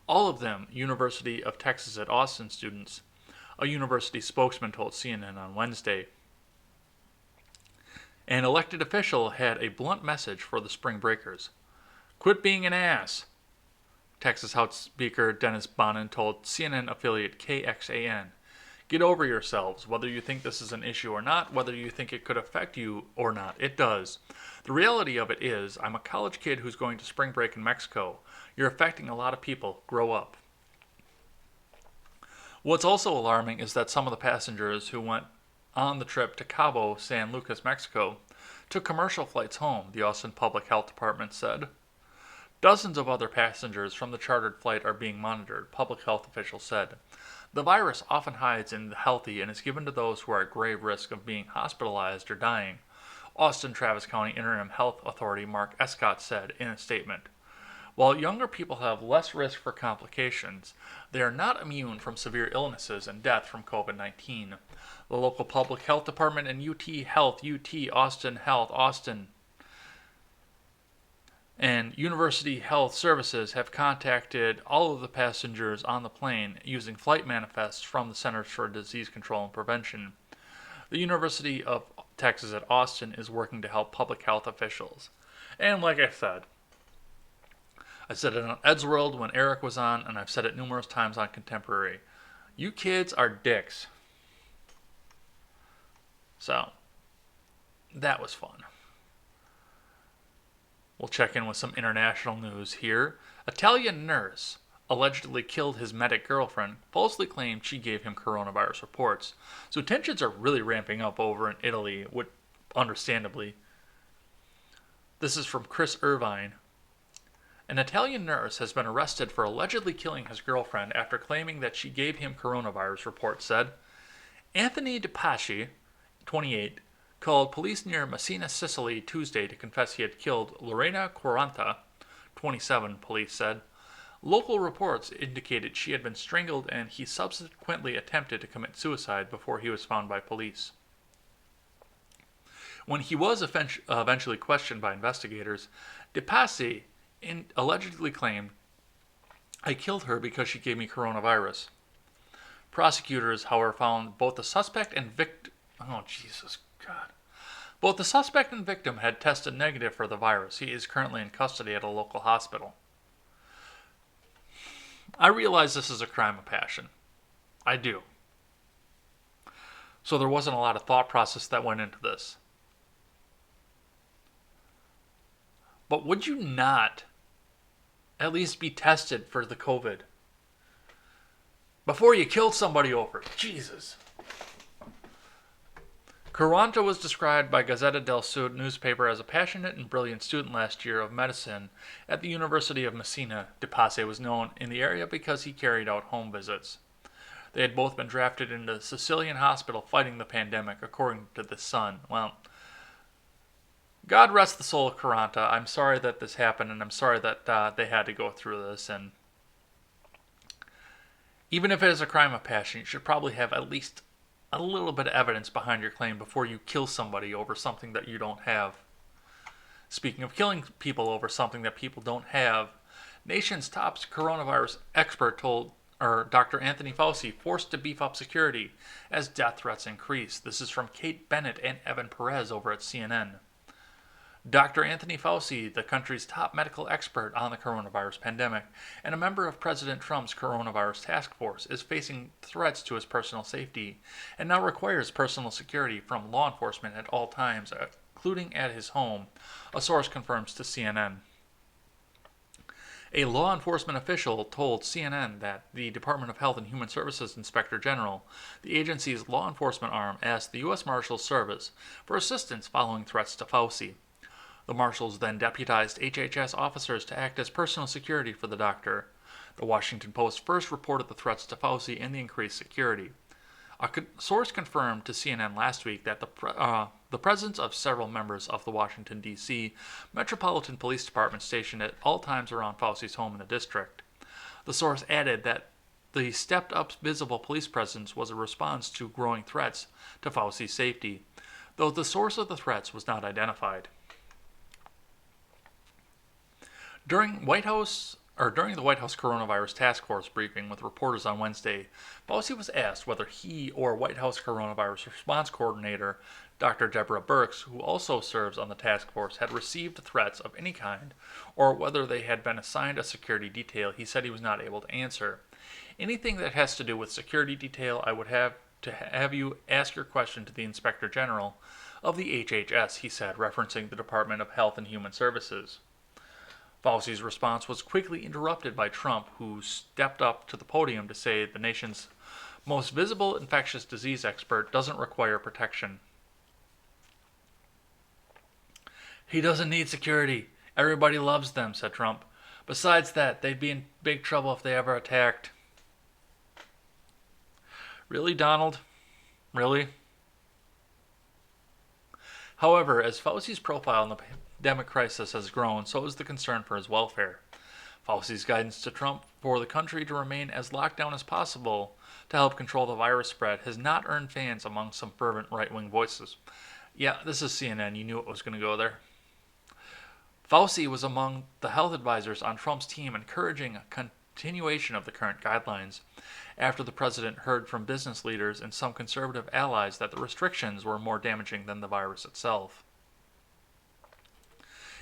All of them University of Texas at Austin students, a university spokesman told CNN on Wednesday. An elected official had a blunt message for the spring breakers. Quit being an ass, Texas House Speaker Dennis Bonnen told CNN affiliate KXAN. Get over yourselves, whether you think this is an issue or not, whether you think it could affect you or not. It does. The reality of it is, I'm a college kid who's going to spring break in Mexico. You're affecting a lot of people. Grow up. What's also alarming is that some of the passengers who went on the trip to Cabo San Lucas, Mexico, took commercial flights home, the Austin Public Health Department said. Dozens of other passengers from the chartered flight are being monitored, public health officials said. The virus often hides in the healthy and is given to those who are at grave risk of being hospitalized or dying, Austin Travis County Interim Health Authority Mark Escott said in a statement. While younger people have less risk for complications, they are not immune from severe illnesses and death from COVID-19. The local public health department and UT Health, UT Austin Health, Austin, and University Health Services have contacted all of the passengers on the plane using flight manifests from the Centers for Disease Control and Prevention. The University of Texas at Austin is working to help public health officials. And like I said it on Ed's World when Eric was on, and I've said it numerous times on Contemporary. You kids are dicks. So, that was fun. We'll check in with some international news here. Italian nurse allegedly killed his medic girlfriend, falsely claimed she gave him coronavirus reports. So tensions are really ramping up over in Italy, understandably. This is from Chris Irvine. An Italian nurse has been arrested for allegedly killing his girlfriend after claiming that she gave him coronavirus, reports said. Anthony De Pasci, 28, called police near Messina, Sicily, Tuesday to confess he had killed Lorena Quaranta, 27, police said. Local reports indicated she had been strangled and he subsequently attempted to commit suicide before he was found by police. When he was eventually questioned by investigators, De Pasci allegedly claimed, "I killed her because she gave me coronavirus." Prosecutors, however, found both the suspect and victim... Oh, Jesus God. Both the suspect and victim had tested negative for the virus. He is currently in custody at a local hospital. I realize this is a crime of passion. I do. So there wasn't a lot of thought process that went into this. But would you not at least be tested for the COVID before you killed somebody over it? Jesus. Quaranta was described by Gazzetta del Sud newspaper as a passionate and brilliant student last year of medicine at the University of Messina. De Pasci was known in the area because he carried out home visits. They had both been drafted into the Sicilian hospital fighting the pandemic, according to the Sun. Well, God rest the soul of Quaranta. I'm sorry that this happened, and I'm sorry that they had to go through this. And even if it is a crime of passion, you should probably have at least a little bit of evidence behind your claim before you kill somebody over something that you don't have. Speaking of killing people over something that people don't have, nation's top coronavirus expert told Dr. Anthony Fauci forced to beef up security as death threats increase. This is from Kate Bennett and Evan Perez over at CNN. Dr. Anthony Fauci, the country's top medical expert on the coronavirus pandemic and a member of President Trump's coronavirus task force, is facing threats to his personal safety and now requires personal security from law enforcement at all times, including at his home, a source confirms to CNN. A law enforcement official told CNN that the Department of Health and Human Services Inspector General, the agency's law enforcement arm, asked the U.S. Marshals Service for assistance following threats to Fauci. The Marshals then deputized HHS officers to act as personal security for the doctor. The Washington Post first reported the threats to Fauci and the increased security. A source confirmed to CNN last week that the presence of several members of the Washington, D.C. Metropolitan Police Department stationed at all times around Fauci's home in the district. The source added that the stepped-up visible police presence was a response to growing threats to Fauci's safety, though the source of the threats was not identified. During the White House coronavirus task force briefing with reporters on Wednesday, Fauci was asked whether he or White House coronavirus response coordinator Dr. Deborah Birx, who also serves on the task force, had received threats of any kind or whether they had been assigned a security detail. He said he was not able to answer. Anything that has to do with security detail, I would have to have you ask your question to the Inspector General of the HHS, he said, referencing the Department of Health and Human Services. Fauci's response was quickly interrupted by Trump, who stepped up to the podium to say the nation's most visible infectious disease expert doesn't require protection. He doesn't need security. Everybody loves them, said Trump. Besides that, they'd be in big trouble if they ever attacked. Really, Donald? Really? However, as Fauci's profile in the pandemic crisis has grown, so has the concern for his welfare. Fauci's guidance to Trump for the country to remain as locked down as possible to help control the virus spread has not earned fans among some fervent right-wing voices. Yeah, this is CNN. You knew it was going to go there. Fauci was among the health advisors on Trump's team encouraging a continuation of the current guidelines after the president heard from business leaders and some conservative allies that the restrictions were more damaging than the virus itself.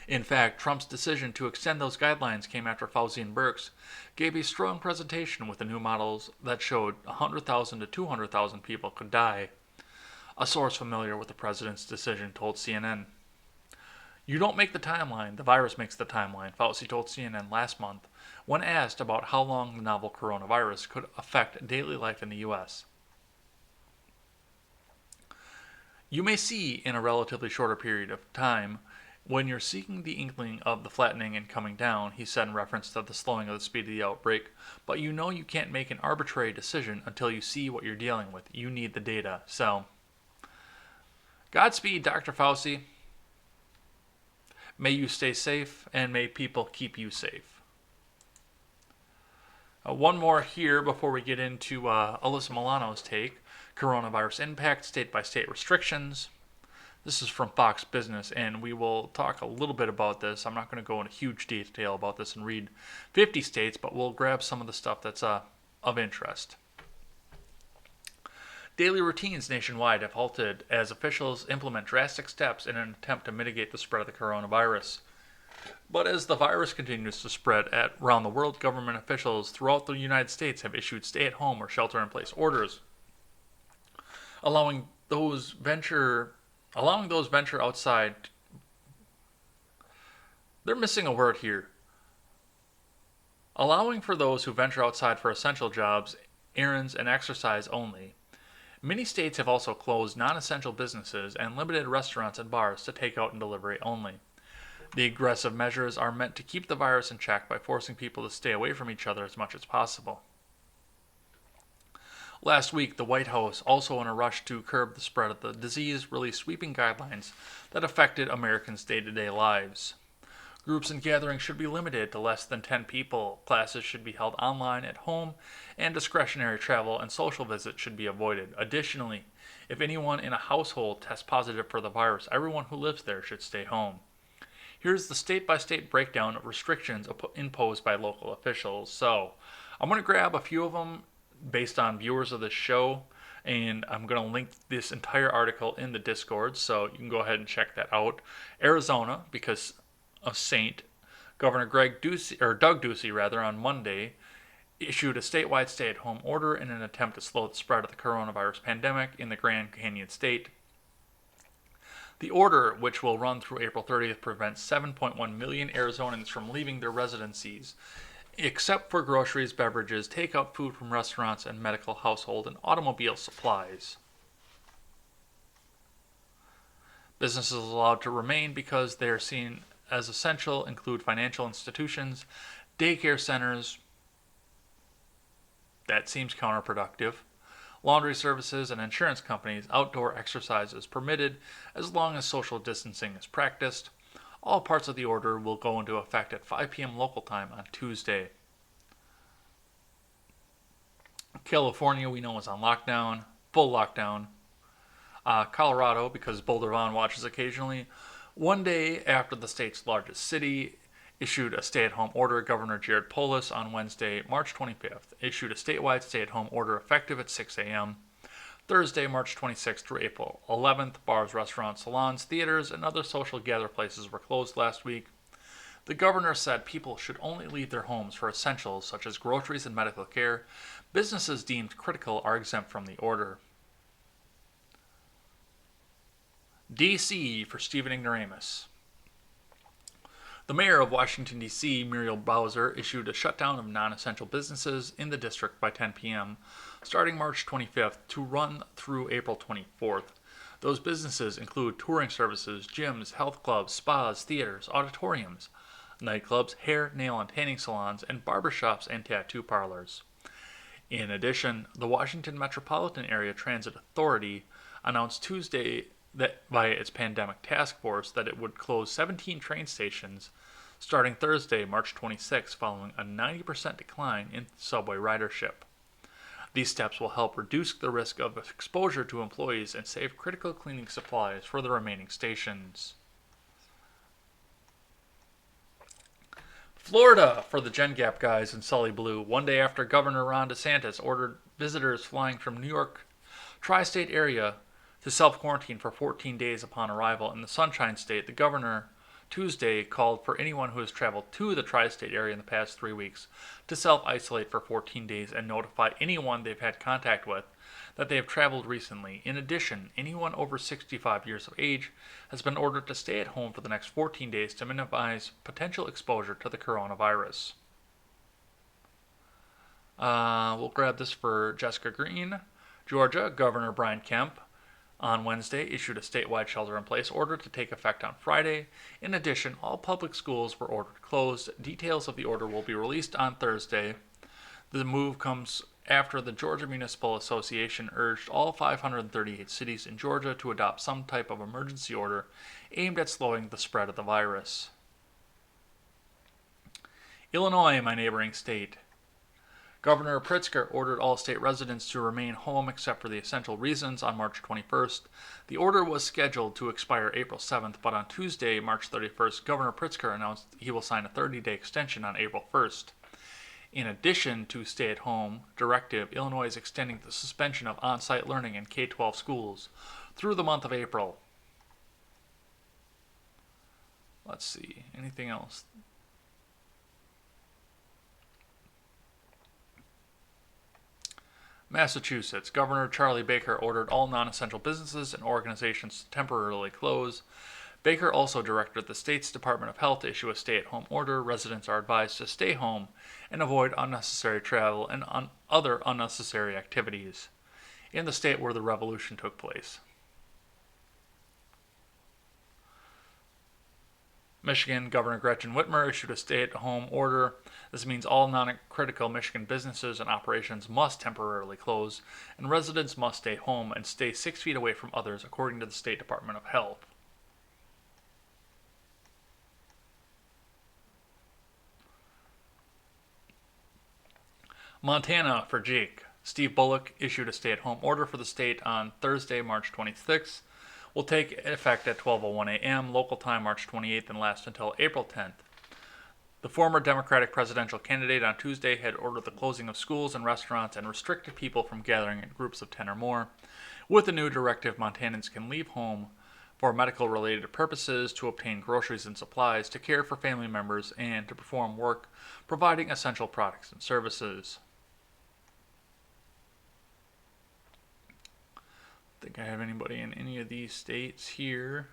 In fact, Trump's decision to extend those guidelines came after Fauci and Birx gave a strong presentation with the new models that showed 100,000 to 200,000 people could die. A source familiar with the president's decision told CNN. You don't make the timeline, the virus makes the timeline, Fauci told CNN last month when asked about how long the novel coronavirus could affect daily life in the U.S. You may see in a relatively shorter period of time when you're seeking the inkling of the flattening and coming down, he said in reference to the slowing of the speed of the outbreak, but you know you can't make an arbitrary decision until you see what you're dealing with. You need the data. So, Godspeed, Dr. Fauci. May you stay safe, and may people keep you safe. One more here before we get into Alyssa Milano's take. Coronavirus impact, state-by-state restrictions. This is from Fox Business, and we will talk a little bit about this. I'm not going to go into huge detail about this and read 50 states, but we'll grab some of the stuff that's of interest. Daily routines nationwide have halted as officials implement drastic steps in an attempt to mitigate the spread of the coronavirus. But as the virus continues to spread around the world, government officials throughout the United States have issued stay-at-home or shelter-in-place orders, allowing those venture outside. They're missing a word here. Allowing for those who venture outside for essential jobs, errands, and exercise only. Many states have also closed non-essential businesses and limited restaurants and bars to takeout and delivery only. The aggressive measures are meant to keep the virus in check by forcing people to stay away from each other as much as possible. Last week, the White House, also in a rush to curb the spread of the disease, released sweeping guidelines that affected Americans' day-to-day lives. Groups and gatherings should be limited to less than 10 people, classes should be held online at home, and discretionary travel and social visits should be avoided. Additionally, if anyone in a household tests positive for the virus, everyone who lives there should stay home. Here's the state-by-state breakdown of restrictions imposed by local officials. So, I'm going to grab a few of them based on viewers of this show, and I'm going to link this entire article in the Discord, so you can go ahead and check that out. Arizona, because of Saint, Governor Doug Ducey, on Monday, issued a statewide stay-at-home order in an attempt to slow the spread of the coronavirus pandemic in the Grand Canyon state. The order, which will run through April 30th, prevents 7.1 million Arizonans from leaving their residencies, except for groceries, beverages, takeout food from restaurants, and medical, household, and automobile supplies. Businesses allowed to remain because they are seen as essential include financial institutions, daycare centers. That seems counterproductive. Laundry services and insurance companies. Outdoor exercise is permitted as long as social distancing is practiced. All parts of the order will go into effect at 5 p.m. local time on Tuesday. California, we know, is on lockdown, full lockdown. Colorado, because Boulder Vaughn watches occasionally, one day after the state's largest city issued a stay-at-home order, Governor Jared Polis on Wednesday, March 25th, issued a statewide stay-at-home order effective at 6 a.m. Thursday, March 26th through April 11th, bars, restaurants, salons, theaters, and other social gather places were closed last week. The governor said people should only leave their homes for essentials such as groceries and medical care. Businesses deemed critical are exempt from the order. D.C. for Stephen Ignoramus. The mayor of Washington, D.C., Muriel Bowser, issued a shutdown of non-essential businesses in the district by 10 p.m., starting March 25th to run through April 24th. Those businesses include touring services, gyms, health clubs, spas, theaters, auditoriums, nightclubs, hair, nail, and tanning salons, and barbershops and tattoo parlors. In addition, the Washington Metropolitan Area Transit Authority announced Tuesday that via its pandemic task force that it would close 17 train stations starting Thursday, March 26, following a 90% decline in subway ridership. These steps will help reduce the risk of exposure to employees and save critical cleaning supplies for the remaining stations. Florida for the Gen Gap guys in Sully Blue. One day after Governor Ron DeSantis ordered visitors flying from New York tri-state area to self-quarantine for 14 days upon arrival in the Sunshine State, the governor Tuesday called for anyone who has traveled to the tri-state area in the past 3 weeks to self-isolate for 14 days and notify anyone they've had contact with that they have traveled recently. In addition, anyone over 65 years of age has been ordered to stay at home for the next 14 days to minimize potential exposure to the coronavirus. We'll grab this for Jessica Green. Georgia, Governor Brian Kemp on Wednesday issued a statewide shelter-in-place order to take effect on Friday. In addition, all public schools were ordered closed. Details of the order will be released on Thursday. The move comes after the Georgia Municipal Association urged all 538 cities in Georgia to adopt some type of emergency order aimed at slowing the spread of the virus. Illinois, my neighboring state. Governor Pritzker ordered all state residents to remain home except for the essential reasons on March 21st. The order was scheduled to expire April 7th, but on Tuesday, March 31st, Governor Pritzker announced he will sign a 30-day extension on April 1st. In addition to stay-at-home directive, Illinois is extending the suspension of on-site learning in K-12 schools through the month of April. Let's see, anything else? Massachusetts. Governor Charlie Baker ordered all non-essential businesses and organizations to temporarily close. Baker also directed the state's Department of Health to issue a stay-at-home order. Residents are advised to stay home and avoid unnecessary travel and other unnecessary activities in the state where the revolution took place. Michigan, Governor Gretchen Whitmer issued a stay-at-home order. This means all non-critical Michigan businesses and operations must temporarily close, and residents must stay home and stay 6 feet away from others, according to the State Department of Health. Montana for Jake. Steve Bullock issued a stay-at-home order for the state on Thursday, March 26th. Will take effect at 12:01 a.m. local time March 28th and last until April 10th. The former Democratic presidential candidate on Tuesday had ordered the closing of schools and restaurants and restricted people from gathering in groups of 10 or more. With the new directive, Montanans can leave home for medical-related purposes, to obtain groceries and supplies, to care for family members, and to perform work providing essential products and services. I think I have anybody in any of these states here.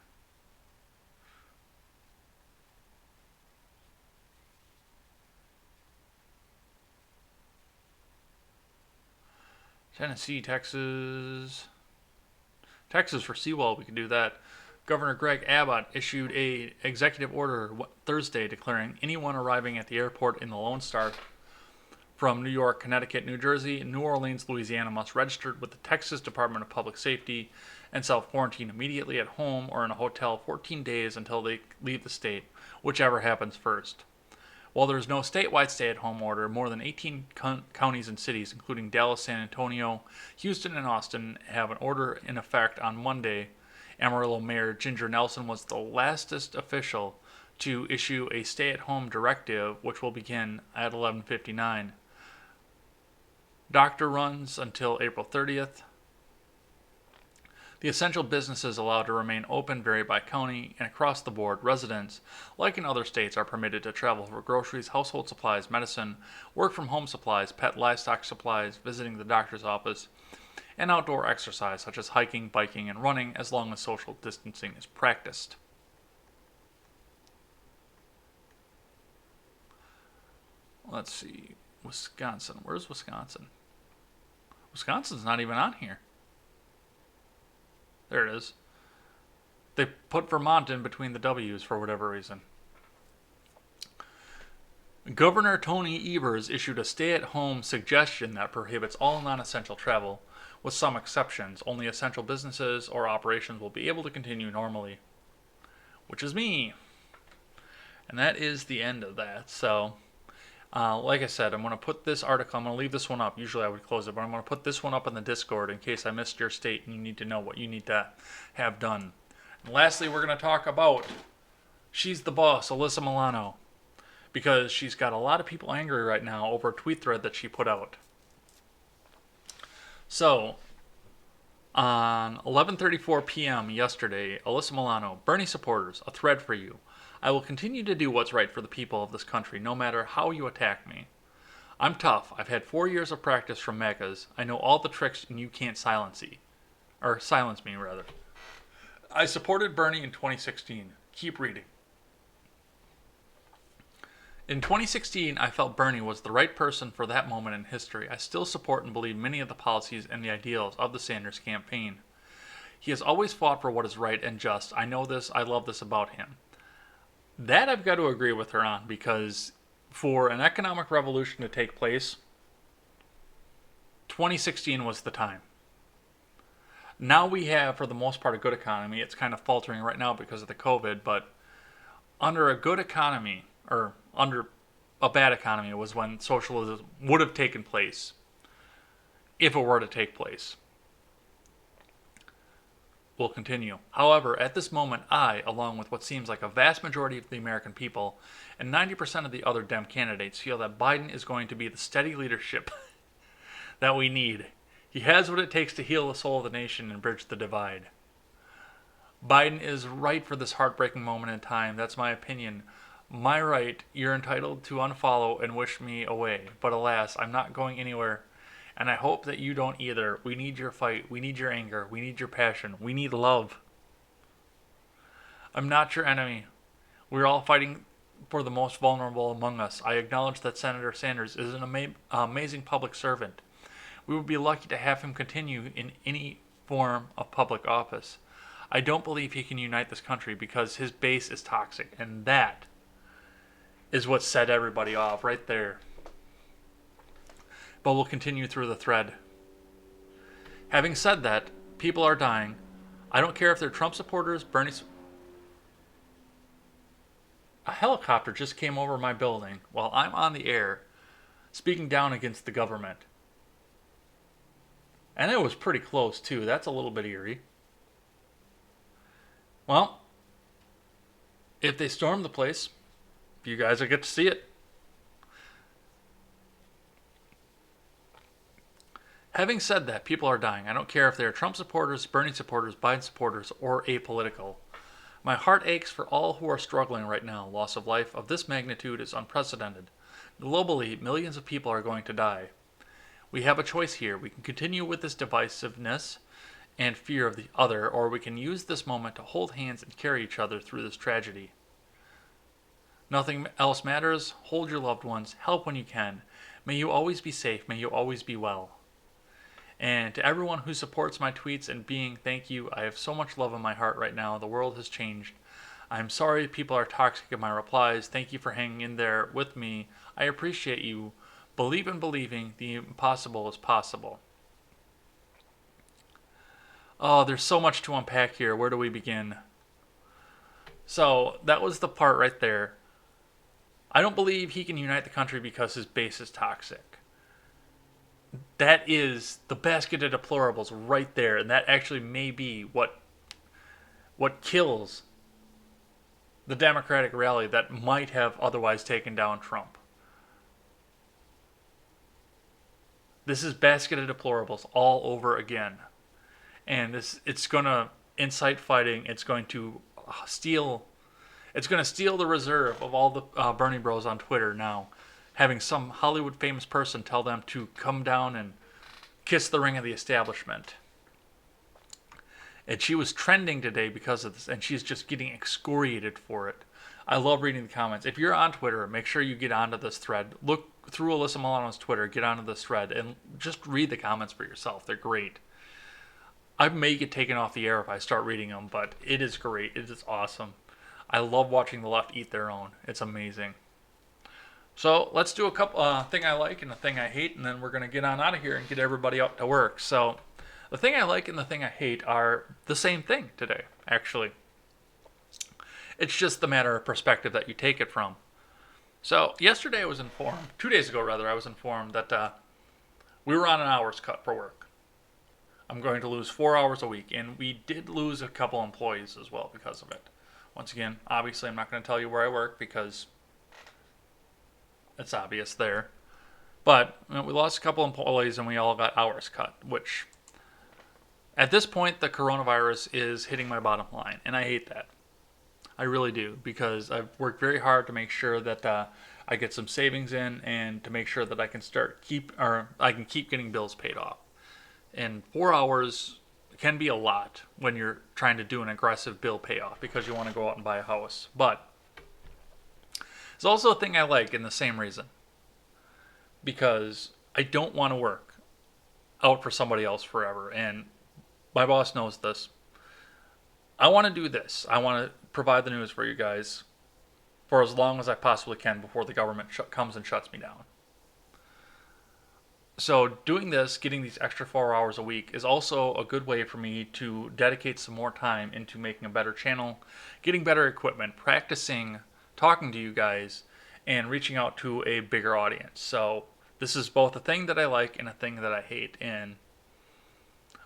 Tennessee, Texas. Texas for Seawall, we can do that. Governor Greg Abbott issued a executive order Thursday declaring anyone arriving at the airport in the Lone Star from New York, Connecticut, New Jersey, and New Orleans, Louisiana must register with the Texas Department of Public Safety and self-quarantine immediately at home or in a hotel 14 days until they leave the state, whichever happens first. While there is no statewide stay-at-home order, more than 18 counties and cities, including Dallas, San Antonio, Houston, and Austin, have an order in effect on Monday. Amarillo Mayor Ginger Nelson was the lastest official to issue a stay-at-home directive, which will begin at 11:59. Doctor runs until April 30th. The essential businesses allowed to remain open vary by county, and across the board, residents, like in other states, are permitted to travel for groceries, household supplies, medicine, work-from-home supplies, pet livestock supplies, visiting the doctor's office, and outdoor exercise such as hiking, biking, and running, as long as social distancing is practiced. Let's see. Wisconsin. Where's Wisconsin? Wisconsin's not even on here. There it is. They put Vermont in between the W's for whatever reason. Governor Tony Evers issued a stay-at-home suggestion that prohibits all non-essential travel. With some exceptions, only essential businesses or operations will be able to continue normally, which is me. And that is the end of that. So, like I said, I'm going to put this article, I'm going to leave this one up. Usually I would close it, but I'm going to put this one up in the Discord in case I missed your state and you need to know what you need to have done. And lastly, we're going to talk about She's the Boss, Alyssa Milano, because she's got a lot of people angry right now over a tweet thread that she put out. So, on 11:34 p.m. yesterday, Alyssa Milano, Bernie supporters, a thread for you. I will continue to do what's right for the people of this country, no matter how you attack me. I'm tough. I've had 4 years of practice from MAGAs. I know all the tricks and you can't silence me. I supported Bernie in 2016. Keep reading. In 2016, I felt Bernie was the right person for that moment in history. I still support and believe many of the policies and the ideals of the Sanders campaign. He has always fought for what is right and just. I know this. I love this about him. That I've got to agree with her on, because for an economic revolution to take place, 2016 was the time. Now we have, for the most part, a good economy. It's kind of faltering right now because of the COVID, but under a good economy, or under a bad economy, was when socialism would have taken place, if it were to take place. Will continue. However, at this moment, I, along with what seems like a vast majority of the American people and 90% of the other Dem candidates, feel that Biden is going to be the steady leadership that we need. He has what it takes to heal the soul of the nation and bridge the divide. Biden is right for this heartbreaking moment in time. That's my opinion. My right, you're entitled to unfollow and wish me away. But alas, I'm not going anywhere. And I hope that you don't either. We need your fight. We need your anger. We need your passion. We need love. I'm not your enemy. We're all fighting for the most vulnerable among us. I acknowledge that Senator Sanders is an amazing public servant. We would be lucky to have him continue in any form of public office. I don't believe he can unite this country because his base is toxic. And that is what set everybody off right there. But we'll continue through the thread. Having said that, people are dying. I don't care if they're Trump supporters, A helicopter just came over my building while I'm on the air, speaking down against the government. And it was pretty close, too. That's a little bit eerie. Well, if they storm the place, you guys will get to see it. Having said that, people are dying. I don't care if they are Trump supporters, Bernie supporters, Biden supporters, or apolitical. My heart aches for all who are struggling right now. Loss of life of this magnitude is unprecedented. Globally, millions of people are going to die. We have a choice here. We can continue with this divisiveness and fear of the other, or we can use this moment to hold hands and carry each other through this tragedy. Nothing else matters. Hold your loved ones. Help when you can. May you always be safe. May you always be well. And to everyone who supports my tweets and being, thank you. I have so much love in my heart right now. The world has changed. I'm sorry people are toxic in my replies. Thank you for hanging in there with me. I appreciate you. Believe in believing the impossible is possible. Oh, there's so much to unpack here. Where do we begin? So, that was the part right there. I don't believe he can unite the country because his base is toxic. That is the basket of deplorables right there, and that actually may be what kills the Democratic rally that might have otherwise taken down Trump. This is basket of deplorables all over again. And it's going to incite fighting. It's going to steal the reserve of all the Bernie bros on Twitter now, having some Hollywood famous person tell them to come down and kiss the ring of the establishment. And she was trending today because of this, and she's just getting excoriated for it. I love reading the comments. If you're on Twitter, make sure you get onto this thread. Look through Alyssa Milano's Twitter, get onto this thread, and just read the comments for yourself. They're great. I may get taken off the air if I start reading them, but it is great. It is awesome. I love watching the left eat their own. It's amazing. So let's do a couple thing I like and a thing I hate, and then we're gonna get on out of here and get everybody out to work. So the thing I like and the thing I hate are the same thing today. Actually, it's just the matter of perspective that you take it from. So yesterday I was informed, 2 days ago rather, I was informed that we were on an hours cut for work. I'm going to lose 4 hours a week, and we did lose a couple employees as well because of it. Once again, obviously, I'm not going to tell you where I work because it's obvious there. But we lost a couple employees, and we all got hours cut, which at this point, the coronavirus is hitting my bottom line, and I hate that. I really do, because I've worked very hard to make sure that I get some savings in, and to make sure that I can I can keep getting bills paid off. And 4 hours can be a lot when you're trying to do an aggressive bill payoff because you want to go out and buy a house. But it's also a thing I like in the same reason, because I don't want to work out for somebody else forever. And my boss knows this. I want to do this. I want to provide the news for you guys for as long as I possibly can before the government comes and shuts me down. So doing this, getting these extra 4 hours a week, is also a good way for me to dedicate some more time into making a better channel, getting better equipment, practicing talking to you guys, and reaching out to a bigger audience. So this is both a thing that I like and a thing that I hate, and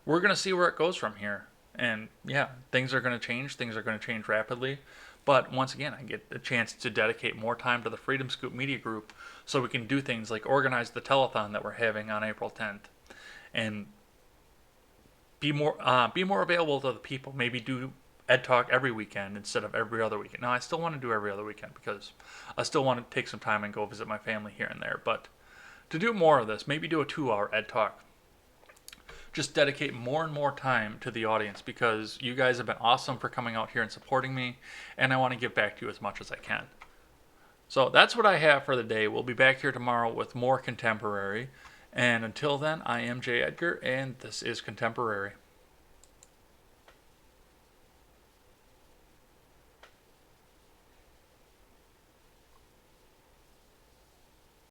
we're going to see where it goes from here. And yeah, things are going to change. Things are going to change rapidly. But once again, I get a chance to dedicate more time to the Freedom Scoop Media Group so we can do things like organize the telethon that we're having on April 10th and be more available to the people. Maybe do Ed Talk every weekend instead of every other weekend. Now, I still want to do every other weekend because I still want to take some time and go visit my family here and there. But to do more of this, maybe do a 2-hour Ed Talk. Just dedicate more and more time to the audience because you guys have been awesome for coming out here and supporting me, and I want to give back to you as much as I can. So that's what I have for the day. We'll be back here tomorrow with more Contemporary, and until then, I am Jay Edgar, and this is Contemporary.